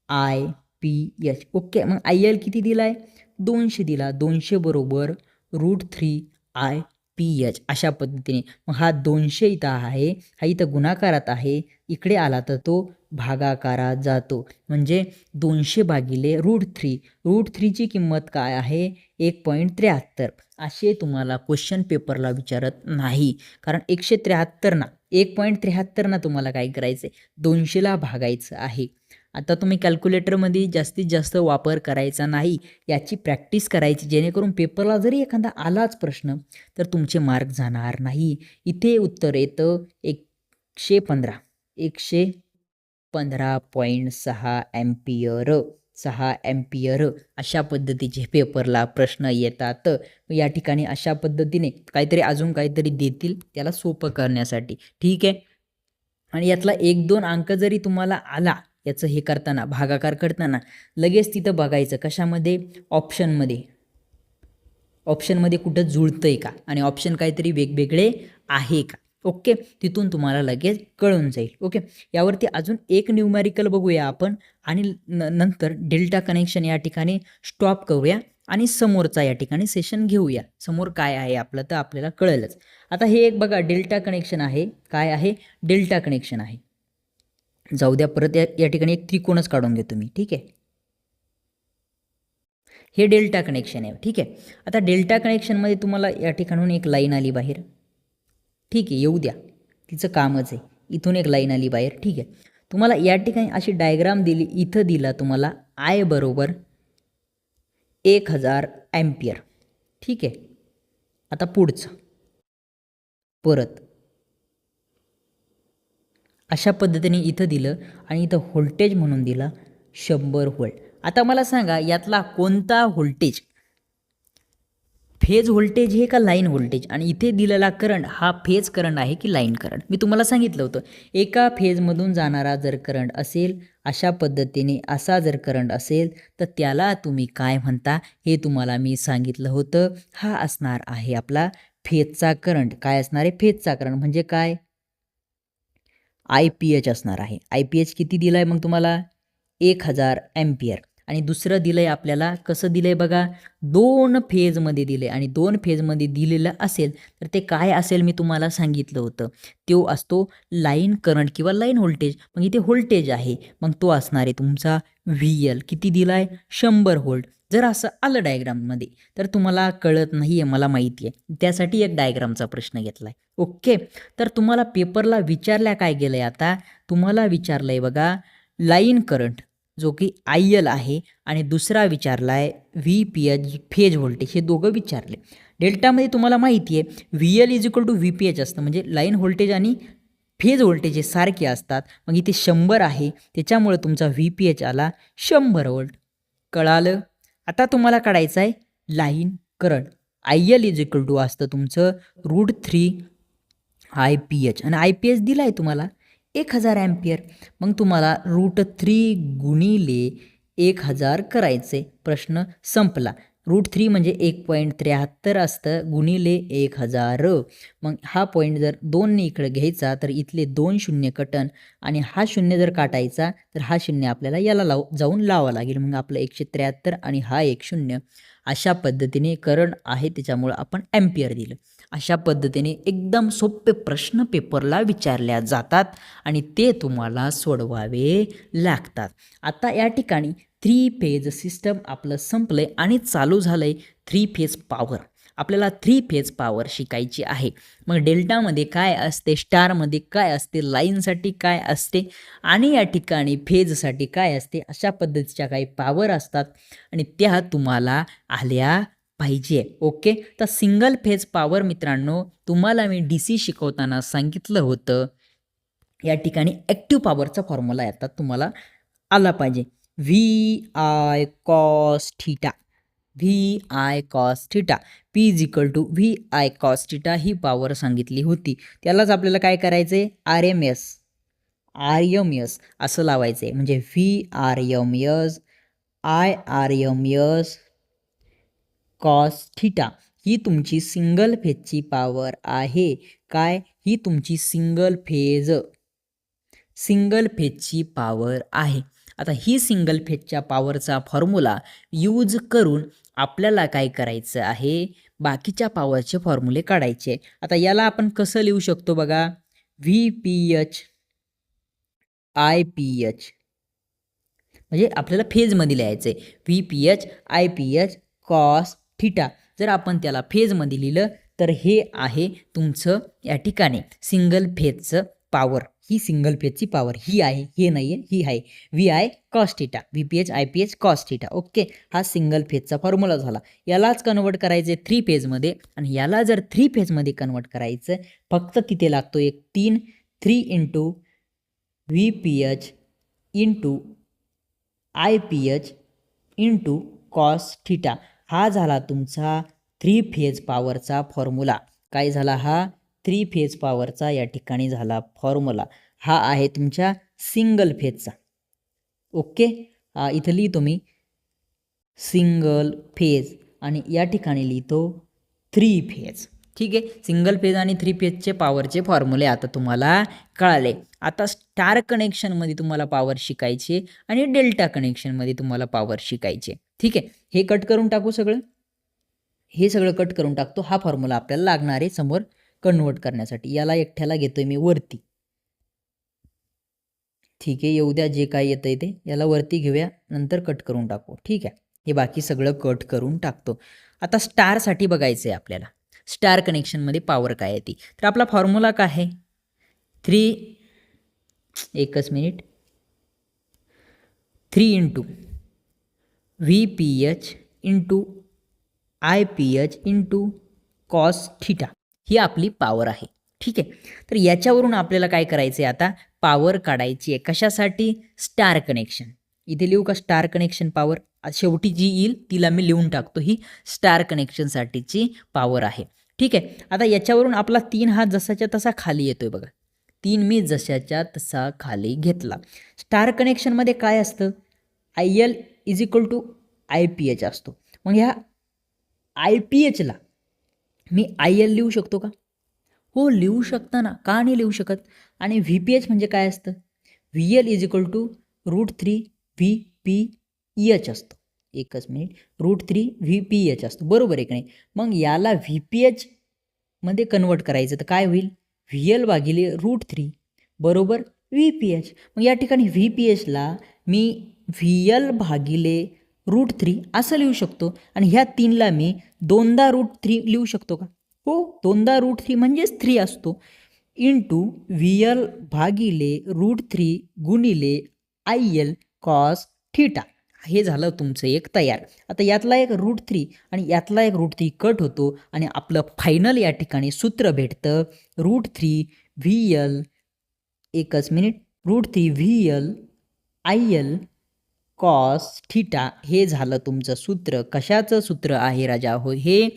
IPH. ओके, मग IL किती दिला आहे? 200 दिला. 200 बरोबर √3 IPH अशा पद्धतीने. मग हा 200 इथं आहे, हा इथं गुणाकारात आहे, इकडे आला तर तो भागाकारात जातो. म्हणजे 200 भागिले √3. √3ची किंमत काय आहे? 1.73. असे तुम्हाला क्वेश्चन पेपरला विचारत नाही, कारण 1.73 ना तुम्हाला काय करायचं आहे? 200ला भागायचं आहे. आता तुम्ही कॅल्क्युलेटरमध्ये जास्तीत जास्त वापर करायचा नाही, याची प्रॅक्टिस करायची, जेणेकरून पेपरला जरी एखादा आलाच प्रश्न तर तुमचे मार्क जाणार नाही. इथे उत्तर येतं 115.6 अँपियर. 6 अँपियर अशा पद्धतीचे पेपरला प्रश्न येतात. या ठिकाणी अशा पद्धतीने काहीतरी अजून काहीतरी देतील त्याला सोपं करण्यासाठी. ठीक आहे, आणि यातला 1-2 अंक जरी तुम्हाला आला याचं हे करताना भागाकार करताना लगेच तिथं बघायचं कशामध्ये? ऑप्शनमध्ये कुठं जुळतंय का आणि ऑप्शन काहीतरी वेगवेगळे आहे का. ओके, तिथून तुम्हाला लगेच कळून जाईल. ओके, यावरती अजून एक न्यूमॅरिकल बघूया आपण आणि नंतर डेल्टा कनेक्शन या ठिकाणी स्टॉप करूया आणि समोरचा या ठिकाणी सेशन घेऊया. समोर काय आहे आपलं तर आपल्याला कळेलच. आता हे एक बघा डेल्टा कनेक्शन आहे. काय आहे? डेल्टा कनेक्शन आहे. जाऊ द्या, परत या ठिकाणी एक त्रिकोणच काढून घेतो मी. ठीक आहे, हे डेल्टा कनेक्शन आहे. ठीक आहे, आता डेल्टा कनेक्शनमध्ये तुम्हाला या ठिकाणून एक लाईन आली बाहेर. ठीक आहे, येऊ द्या, तिचं कामच आहे. इथून एक लाईन आली बाहेर. ठीक आहे, तुम्हाला या ठिकाणी अशी डायग्राम दिली. इथं दिला तुम्हाला I बरोबर 1000 अँपियर. ठीक आहे, आता पुढचं परत अशा पद्धतीने इथं दिलं आणि इथं व्होल्टेज म्हणून दिला 100 व्होल्ट. आता मला सांगा यातला कोणता व्होल्टेज फेज व्होल्टेज हे का लाईन व्होल्टेज? आणि इथे दिलेला करंट हा फेज करंट आहे की लाईन करंट? मी तुम्हाला सांगितलं होतं एका फेजमधून जाणारा जर करंट असेल अशा पद्धतीने असा जर करंट असेल तर त्याला तुम्ही काय म्हणता हे तुम्हाला मी सांगितलं होतं. हा असणार आहे आपला फेजचा करंट. काय असणार आहे? फेजचा करंट म्हणजे काय? IPH असणार आहे. IPH किती दिला आहे मग तुम्हाला? 1000 अँपियर. आणि दुसरं दिलं आहे आपल्याला कसं दिलं आहे बघा, 2 फेजमध्ये दिले आणि 2 फेजमध्ये दिलेलं असेल तर ते काय असेल मी तुम्हाला सांगितलं होतं. तो असतो लाईन करंट किंवा लाईन व्होल्टेज. मग इथे व्होल्टेज आहे, मग तो असणार आहे तुमचा VL. किती दिला आहे? 100 व्होल्ट. जर असं आलं डायग्राममध्ये तर तुम्हाला कळत नाही आहे, मला माहिती आहे, त्यासाठी एक डायग्रामचा प्रश्न घेतला आहे. ओके, तर तुम्हाला पेपरला विचारल्या काय गेलं आहे? आता तुम्हाला विचारलं आहे बघा लाईन करंट जो की IL आहे आणि दुसरा विचारला आहे VPH फेज व्होल्टेज. हे दोघं विचारले. डेल्टामध्ये तुम्हाला माहिती आहे VL = VPH असतं, म्हणजे लाईन व्होल्टेज आणि फेज व्होल्टेज हे सारखे असतात. मग इथे 100 आहे त्याच्यामुळे तुमचा VPH आला 100 व्होल्ट. कळालं? आता तुम्हाला काढायचं आहे लाईन करंट. IL = असतं तुमचं √3 IPH आणि IPH दिला आहे तुम्हाला 1000 अँपियर. मग तुम्हाला √3 गुणिले 1000 करायचे. प्रश्न संपला. √3 म्हणजे 1.73 असतं गुणिले 1000. मग हा पॉईंट जर 2ने इकडे घ्यायचा तर इथले 2 शून्य कटन आणि हा शून्य जर काटायचा तर हा शून्य आपल्याला याला जाऊन लावा लागेल. मग आपलं 173 आणि हा 1 शून्य. अशा पद्धतीने करंट आहे त्याच्यामुळं आपण अँपियर दिलं. अशा पद्धतीने एकदम सोपे प्रश्न पेपरला विचारल्या जातात आणि ते तुम्हाला सोडवावे लागतात. आता या ठिकाणी 3 फेज सिस्टम आपलं संपलं आहे आणि चालू झालं आहे 3 फेज पॉवर. आपल्याला 3 फेज पॉवर शिकायची आहे. मग डेल्टामध्ये काय असते, स्टारमध्ये काय असते, लाईनसाठी काय असते आणि या ठिकाणी फेजसाठी काय असते, अशा पद्धतीच्या काही पॉवर असतात आणि त्या तुम्हाला आल्या पाहिजे. ओके, तर सिंगल फेज पॉवर मित्रांनो तुम्हाला मी DC शिकवताना सांगितलं होतं. या ठिकाणी ॲक्टिव्ह पॉवरचा फॉर्म्युला येतात तुम्हाला आला पाहिजे. VI cos theta, VI cos theta, P = VI cos theta ही पॉवर सांगितली होती. त्यालाच आपल्याला काय करायचं आहे, RMS असं लावायचं आहे. म्हणजे VRMS IRMS cos थीटा ही तुमची सिंगल फेजची पॉवर आहे. काय, ही तुमची सिंगल फेजची पॉवर आहे. आता ही सिंगल फेजच्या पॉवरचा फॉर्म्युला यूज करून आपल्याला काय करायचं आहे, बाकीच्या पॉवरचे फॉर्म्युले काढायचे. आता याला आपण कसं लिहू शकतो बघा, VPH IPH म्हणजे आपल्याला फेजमध्ये लिहायचं आहे. VPH IPH cos theta. जर आपण त्याला फेजमध्ये लिहिलं तर हे आहे तुमचं या ठिकाणी सिंगल फेजचं पॉवर. ही सिंगल फेजची पॉवर ही आहे, हे नाही आहे, ही आहे VI cos theta, VPH IPH cos theta. Okay, हा सिंगल फेजचा फॉर्म्युला झाला. यालाच कन्वर्ट करायचं आहे 3 फेजमध्ये आणि याला जर 3 फेजमध्ये कन्वर्ट करायचं फक्त किती लागतो, एक 3 × VPH × IPH × cos थीटा. हा झाला तुमचा 3 फेज पॉवरचा फॉर्म्युला. काय झाला, हा 3 फेज पॉवरचा या ठिकाणी झाला फॉर्म्युला. हा आहे तुमच्या सिंगल फेजचा. ओके, इथं लिहितो मी सिंगल फेज आणि या ठिकाणी लिहितो 3 फेज. ठीक आहे, सिंगल फेज आणि 3 फेजचे पॉवरचे फॉर्म्युले आता तुम्हाला कळाले. आता स्टार कनेक्शनमध्ये तुम्हाला पॉवर शिकायची आणि डेल्टा कनेक्शनमध्ये तुम्हाला पॉवर शिकायची. ठीक आहे, हे कट करून टाकू सगळं, हे सगळं कट करून टाकतो. हा फॉर्म्युला आपल्याला लागणार आहे समोर कन्वर्ट करण्यासाठी. याला एकट्याला घेतोय मी वरती. ठीक आहे, येऊ द्या जे काय येतं ते, याला वरती घेऊया, नंतर कट करून टाकू. ठीक आहे, हे बाकी सगळं कट करून टाकतो. आता स्टारसाठी बघायचं आहे आपल्याला, स्टार कनेक्शनमध्ये पॉवर काय येते. तर आपला फॉर्म्युला काय आहे, 3 × VPH × IPH × cos थीटा ही आपली पॉवर आहे. ठीक आहे, तर याच्यावरून आपल्याला काय करायचं आहे, आता पॉवर काढायची आहे. कशासाठी, स्टार कनेक्शन. इथे लिहू का स्टार कनेक्शन पॉवर, शेवटी जी येईल तिला मी लिहून टाकतो. ही स्टार कनेक्शनसाठीची पॉवर आहे. ठीक आहे, आता याच्यावरून आपला 3 हा जसाच्या तसा खाली येतोय बघा. 3 मी जशाच्या तसा खाली घेतला. स्टार कनेक्शनमध्ये काय असतं, IL = IPH असतो. मग ह्या IPHला मी IL लिहू शकतो का, हो लिहू शकता ना, का नाही लिहू शकत. आणि VPH म्हणजे काय असतं, VL = √3 VPH असतो. एकच मिनिट, √3 VPH असतो, बरोबर आहे की नाही. मग याला VPH मध्ये कन्वर्ट करायचं तर काय होईल, VL / √3 बरोबर VPH. मग या ठिकाणी VPHला मी VL / √3 असं लिहू शकतो आणि ह्या 3ला मी 2दा √3 लिहू शकतो का, हो 2दा √3 म्हणजेच 3 असतो, VL / √3 × IL cos थीटा. हे झालं तुमचं एक तयार. आता यातला एक √3 आणि यातला एक √3 कट होतो आणि आपलं फायनल या ठिकाणी सूत्र भेटतं √3 VL, एकच minute, √3 VL IL cos theta. हे झालं तुमचं सूत्र. कशाचं सूत्र आहे राजा, हो हे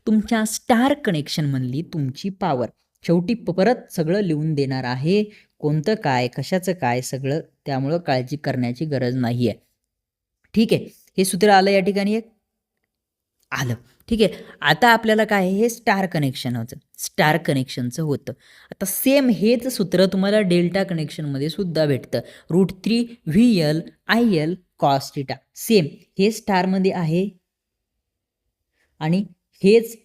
तुमच्या स्टार कनेक्शनमधली तुमची पॉवर. शेवटी परत सगळं लिहून देणार आहे, कोणतं काय कशाचं काय सगळं, त्यामुळं काळजी करण्याची गरज नाही आहे. ठीक आहे, हे सूत्र आलं या ठिकाणी, एक आलं. ठीक आहे, आता आपल्याला काय आहे, हे स्टार कनेक्शनचं होतं. आता सेम हेच सूत्र तुम्हाला डेल्टा कनेक्शनमध्ये सुद्धा भेटतं, √3 VL IL cos theta. Same हे स्टारमध्ये आहे आणि हेच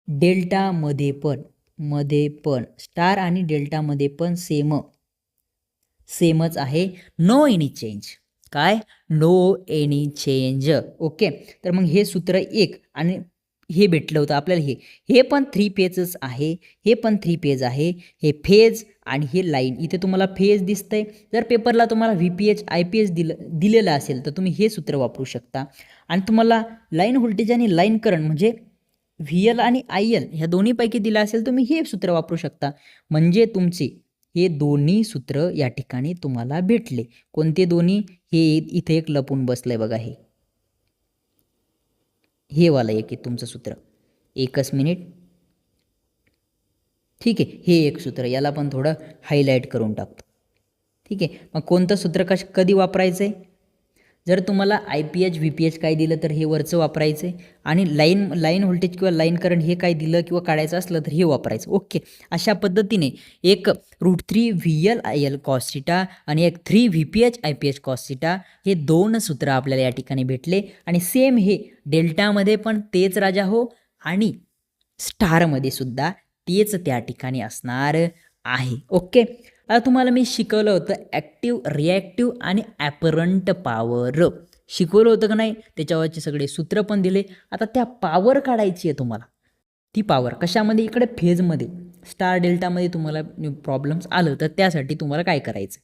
डेल्टामध्ये पण स्टार आणि डेल्टामध्ये पण सेमच आहे. नो एनी चेंज, काय, नो एनी चेंज. ओके, तर मग हे सूत्र 1 आणि हे भेटलं होतं आपल्याला, हे पण 3 फेजच आहे, हे पण 3 फेज आहे, हे फेज आणि हे लाईन. इथे तुम्हाला फेज दिसतंय. जर पेपरला तुम्हाला VPH IPH दिलेलं असेल तर तुम्ही हे सूत्र वापरू शकता. आणि तुम्हाला लाईन व्होल्टेज आणि लाईन करंट म्हणजे VL आणि IL ह्या दोन्हीपैकी दिलं असेल तुम्ही हे सूत्र वापरू शकता. म्हणजे तुमचे हे दोन्ही सूत्र या ठिकाणी तुम्हाला भेटले. कोणते दोन्ही? हे इथे एक लपून बसलंय बघा, हे वाला एक आहे तुमचं सूत्र. एकच मिनिट. ठीक आहे, हे एक सूत्र, याला पण थोडं हायलाईट करून टाकतो. ठीक आहे, मग कोणतं सूत्र कधी वापरायचं आहे? जर तुम्हाला IPH VPH काय दिलं तर हे वरचं वापरायचं आहे, आणि लाईन व्होल्टेज किंवा लाईन करंट हे काय दिलं किंवा काढायचं असलं तर हे वापरायचं. ओके, अशा पद्धतीने एक √3 VL IL cos θ आणि एक 3 VPH IPH cos θ हे दोन सूत्र आपल्याला या ठिकाणी भेटले. आणि सेम हे डेल्टामध्ये पण तेच राजा हो, आणि स्टारमध्ये सुद्धा तेच त्या ठिकाणी असणार आहे. ओके, आता तुम्हाला मी शिकवलं होतं ॲक्टिव्ह, रिॲक्टिव्ह आणि ॲपरंट पॉवर शिकवलं होतं का नाही? त्याच्यावरचे सगळे सूत्र पण दिले. आता त्या पॉवर काढायची आहे तुम्हाला. ती पॉवर कशामध्ये? इकडे फेजमध्ये, स्टार डेल्टामध्ये तुम्हाला प्रॉब्लेम्स आलं तर त्यासाठी तुम्हाला काय करायचं?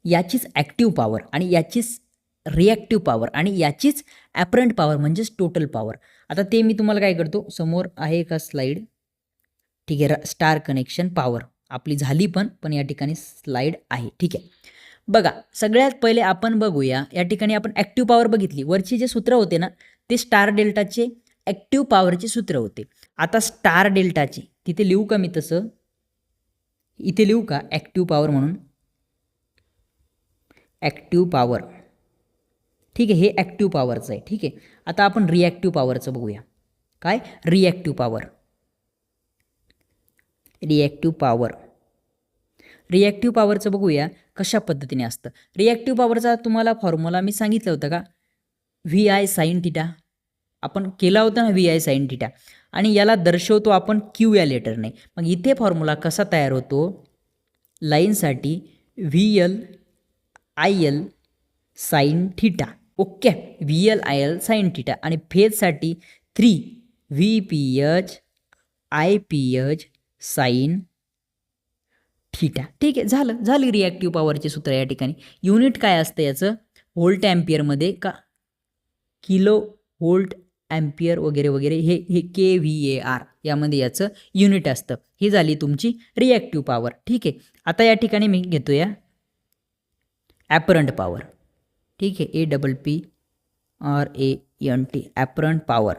याचीच ॲक्टिव्ह पॉवर आणि याचीच रिॲक्टिव्ह पॉवर आणि याचीच ॲपरंट पॉवर म्हणजेच टोटल पॉवर. आता ते मी तुम्हाला काय करतो, समोर आहे का स्लाईड? ठीक आहे, स्टार कनेक्शन पॉवर आपली झाली पण या ठिकाणी स्लाईड आहे. ठीक आहे, बघा सगळ्यात पहिले आपण बघूया, या ठिकाणी आपण ॲक्टिव्ह पॉवर बघितली. वरची जे सूत्र होते ना ते स्टार डेल्टाचे ॲक्टिव्ह पॉवरचे सूत्र होते. आता स्टार डेल्टाचे तिथे लिहू का मी तसं? इथे लिहू का ॲक्टिव्ह पॉवर म्हणून? Active power. ठीक आहे, हे ॲक्टिव्ह पॉवरचं आहे. ठीक आहे, आता आपण रिॲक्टिव्ह पॉवरचं बघूया. काय? Reactive power. रिॲक्टिव्ह पॉवरचं बघूया कशा पद्धतीने असतं. रिॲक्टिव्ह पॉवरचा तुम्हाला फॉर्म्युला मी सांगितलं होतं का? VI sin θ. आपण केला होता ना VI sin θ, आणि याला दर्शवतो आपण Q या लेटरने. मग इथे फॉर्म्युला कसा तयार होतो? लाईनसाठी VL IL sin θ. Okay, VL IL sin θ. आणि फेजसाठी 3 VPH IPH sin θ. ठीक आहे, झाली रिॲक्टिव्ह पॉवरचे सूत्र या ठिकाणी. युनिट काय असतं याचं? व्होल्ट ॲम्पियरमध्ये का किलो व्होल्ट ॲम्पियर वगैरे वगैरे, हे kVAR यामध्ये याचं युनिट असतं. ही झाली तुमची रिॲक्टिव्ह पॉवर. ठीक आहे, आता या ठिकाणी मी घेतो या ॲपरंट पॉवर. ठीक आहे, APPRANT ॲपरंट पॉवर.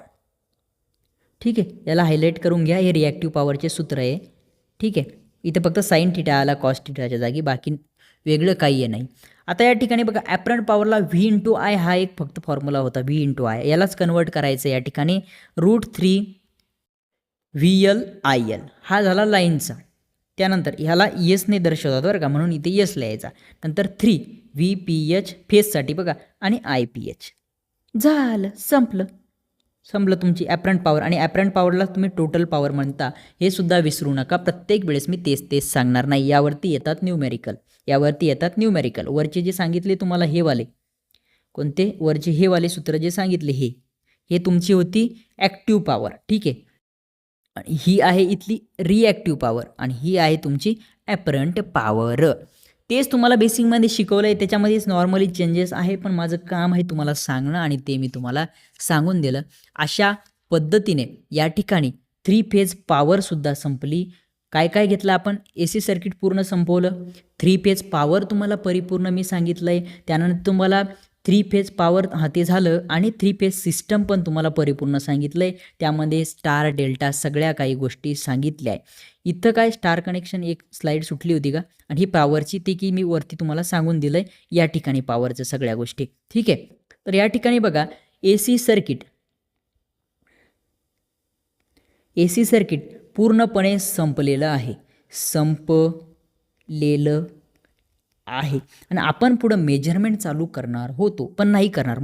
ठीक आहे, याला हायलाईट करून घ्या. हे रिॲक्टिव्ह पॉवरचे सूत्र आहे. ठीक आहे, इथे फक्त sin θ आला cos θच्या जागी, बाकी वेगळं काही आहे नाही. आता या ठिकाणी बघा ॲपरंट पॉवरला V×I हा एक फक्त फॉर्म्युला होता. V×I यालाच कन्वर्ट करायचं या ठिकाणी. √3 VL IL हा झाला लाईनचा. त्यानंतर ह्याला यसने दर्शवतात बरं का, म्हणून इथे यस लिहायचा. नंतर 3 VPH फेजसाठी बघा, आणि IPH. झालं, संपलं तुमची ॲपरंट पॉवर. आणि ॲपरंट पॉवरला तुम्ही टोटल पॉवर म्हणता, हे सुद्धा विसरू नका. प्रत्येक वेळेस मी तेच सांगणार नाही. यावरती येतात न्यूमेरिकल. वरचे जे सांगितले तुम्हाला हे वाले, कोणते? वरचे हे वाले सूत्र जे सांगितले हे तुमची होती ॲक्टिव्ह पॉवर. ठीक आहे, आणि ही आहे इथली रिॲक्टिव्ह पॉवर, आणि ही आहे तुमची ॲपरंट पॉवर. तेच तुम्हाला बेसिकमध्ये शिकवलं आहे, त्याच्यामध्येच नॉर्मली चेंजेस आहे, पण माझं काम आहे तुम्हाला सांगणं, आणि ते मी तुम्हाला सांगून दिलं. अशा पद्धतीने या ठिकाणी 3 फेज पॉवरसुद्धा संपली. काय घेतलं आपण? AC सर्किट पूर्ण संपवलं. 3 फेज पॉवर तुम्हाला परिपूर्ण मी सांगितलं आहे. त्यानंतर तुम्हाला 3 फेज पॉवर ते झालं, आणि 3 फेज सिस्टम पण तुम्हाला परिपूर्ण सांगितलं आहे. त्यामध्ये स्टार डेल्टा सगळ्या काही गोष्टी सांगितल्या आहे. इथं काय स्टार कनेक्शन एक स्लाईड सुटली होती का, आणि ही पॉवरची ती की मी वरती तुम्हाला सांगून दिलं आहे या ठिकाणी पॉवरचं सगळ्या गोष्टी. ठीक आहे, तर या ठिकाणी बघा AC सर्किट पूर्णपणे संपलेलं आहे. आणि आपण पुढं मेजरमेंट चालू करणार होतो, पण नाही करणार.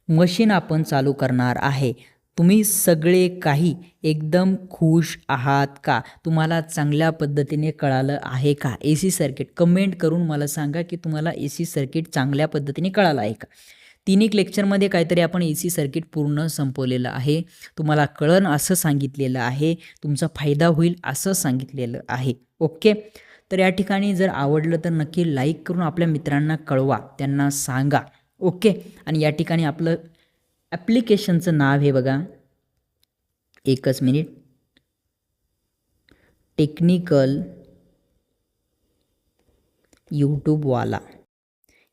मशीन आपण चालू करणार आहे. तुम्ही सगळे काही एकदम खुश आहात का? तुम्हाला चांगल्या पद्धतीने कळालं आहे का AC सर्किट? कमेंट करून मला सांगा की तुम्हाला AC सर्किट चांगल्या पद्धतीने कळालं आहे का. 3 एक लेक्चरमध्ये काहीतरी आपण AC सर्किट पूर्ण संपवलेलं आहे. तुम्हाला कळन असं सांगितलेलं आहे, तुमचा फायदा होईल असं सांगितलेलं आहे. ओके. तर या ठिकाणी जर आवडलं तर नक्की लाईक करून आपल्या मित्रांना कळवा, त्यांना सांगा. ओके. आणि या ठिकाणी आपलं ॲप्लिकेशनचं नाव हे बघा, एकच मिनिट, टेक्निकल यूट्यूबवाला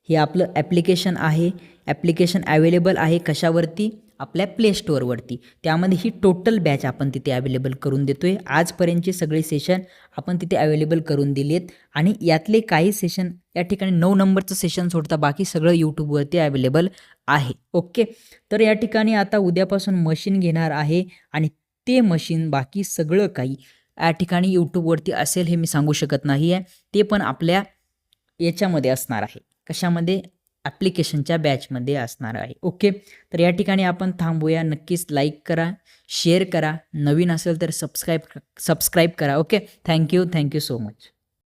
हे आपलं ॲप्लिकेशन आहे. ॲप्लिकेशन अवेलेबल आहे कशावरती? आपल्या प्ले स्टोअरवरती. त्यामध्ये ही टोटल बॅच आपण तिथे अवेलेबल करून देतो आहे. आजपर्यंतचे सगळे सेशन आपण तिथे अवेलेबल करून दिले आहेत आणि यातले काही सेशन या ठिकाणी 9 नंबरचं सेशन सोडता बाकी सगळं यूट्यूबवरती अवेलेबल आहे. ओके. तर या ठिकाणी आता उद्यापासून मशीन घेणार आहे आणि ते मशीन बाकी सगळं काही या ठिकाणी यूट्यूबवरती असेल हे मी सांगू शकत नाही आहे. ते पण आपल्या याच्यामध्ये असणार आहे. कशामध्ये? ॲप्लिकेशनच्या बॅचमध्ये असणार आहे. ओके. तर या ठिकाणी आपण थांबूया. नक्कीच लाईक करा, शेअर करा, नवीन असेल तर सबस्क्राईब करा. ओके. Thank you so much.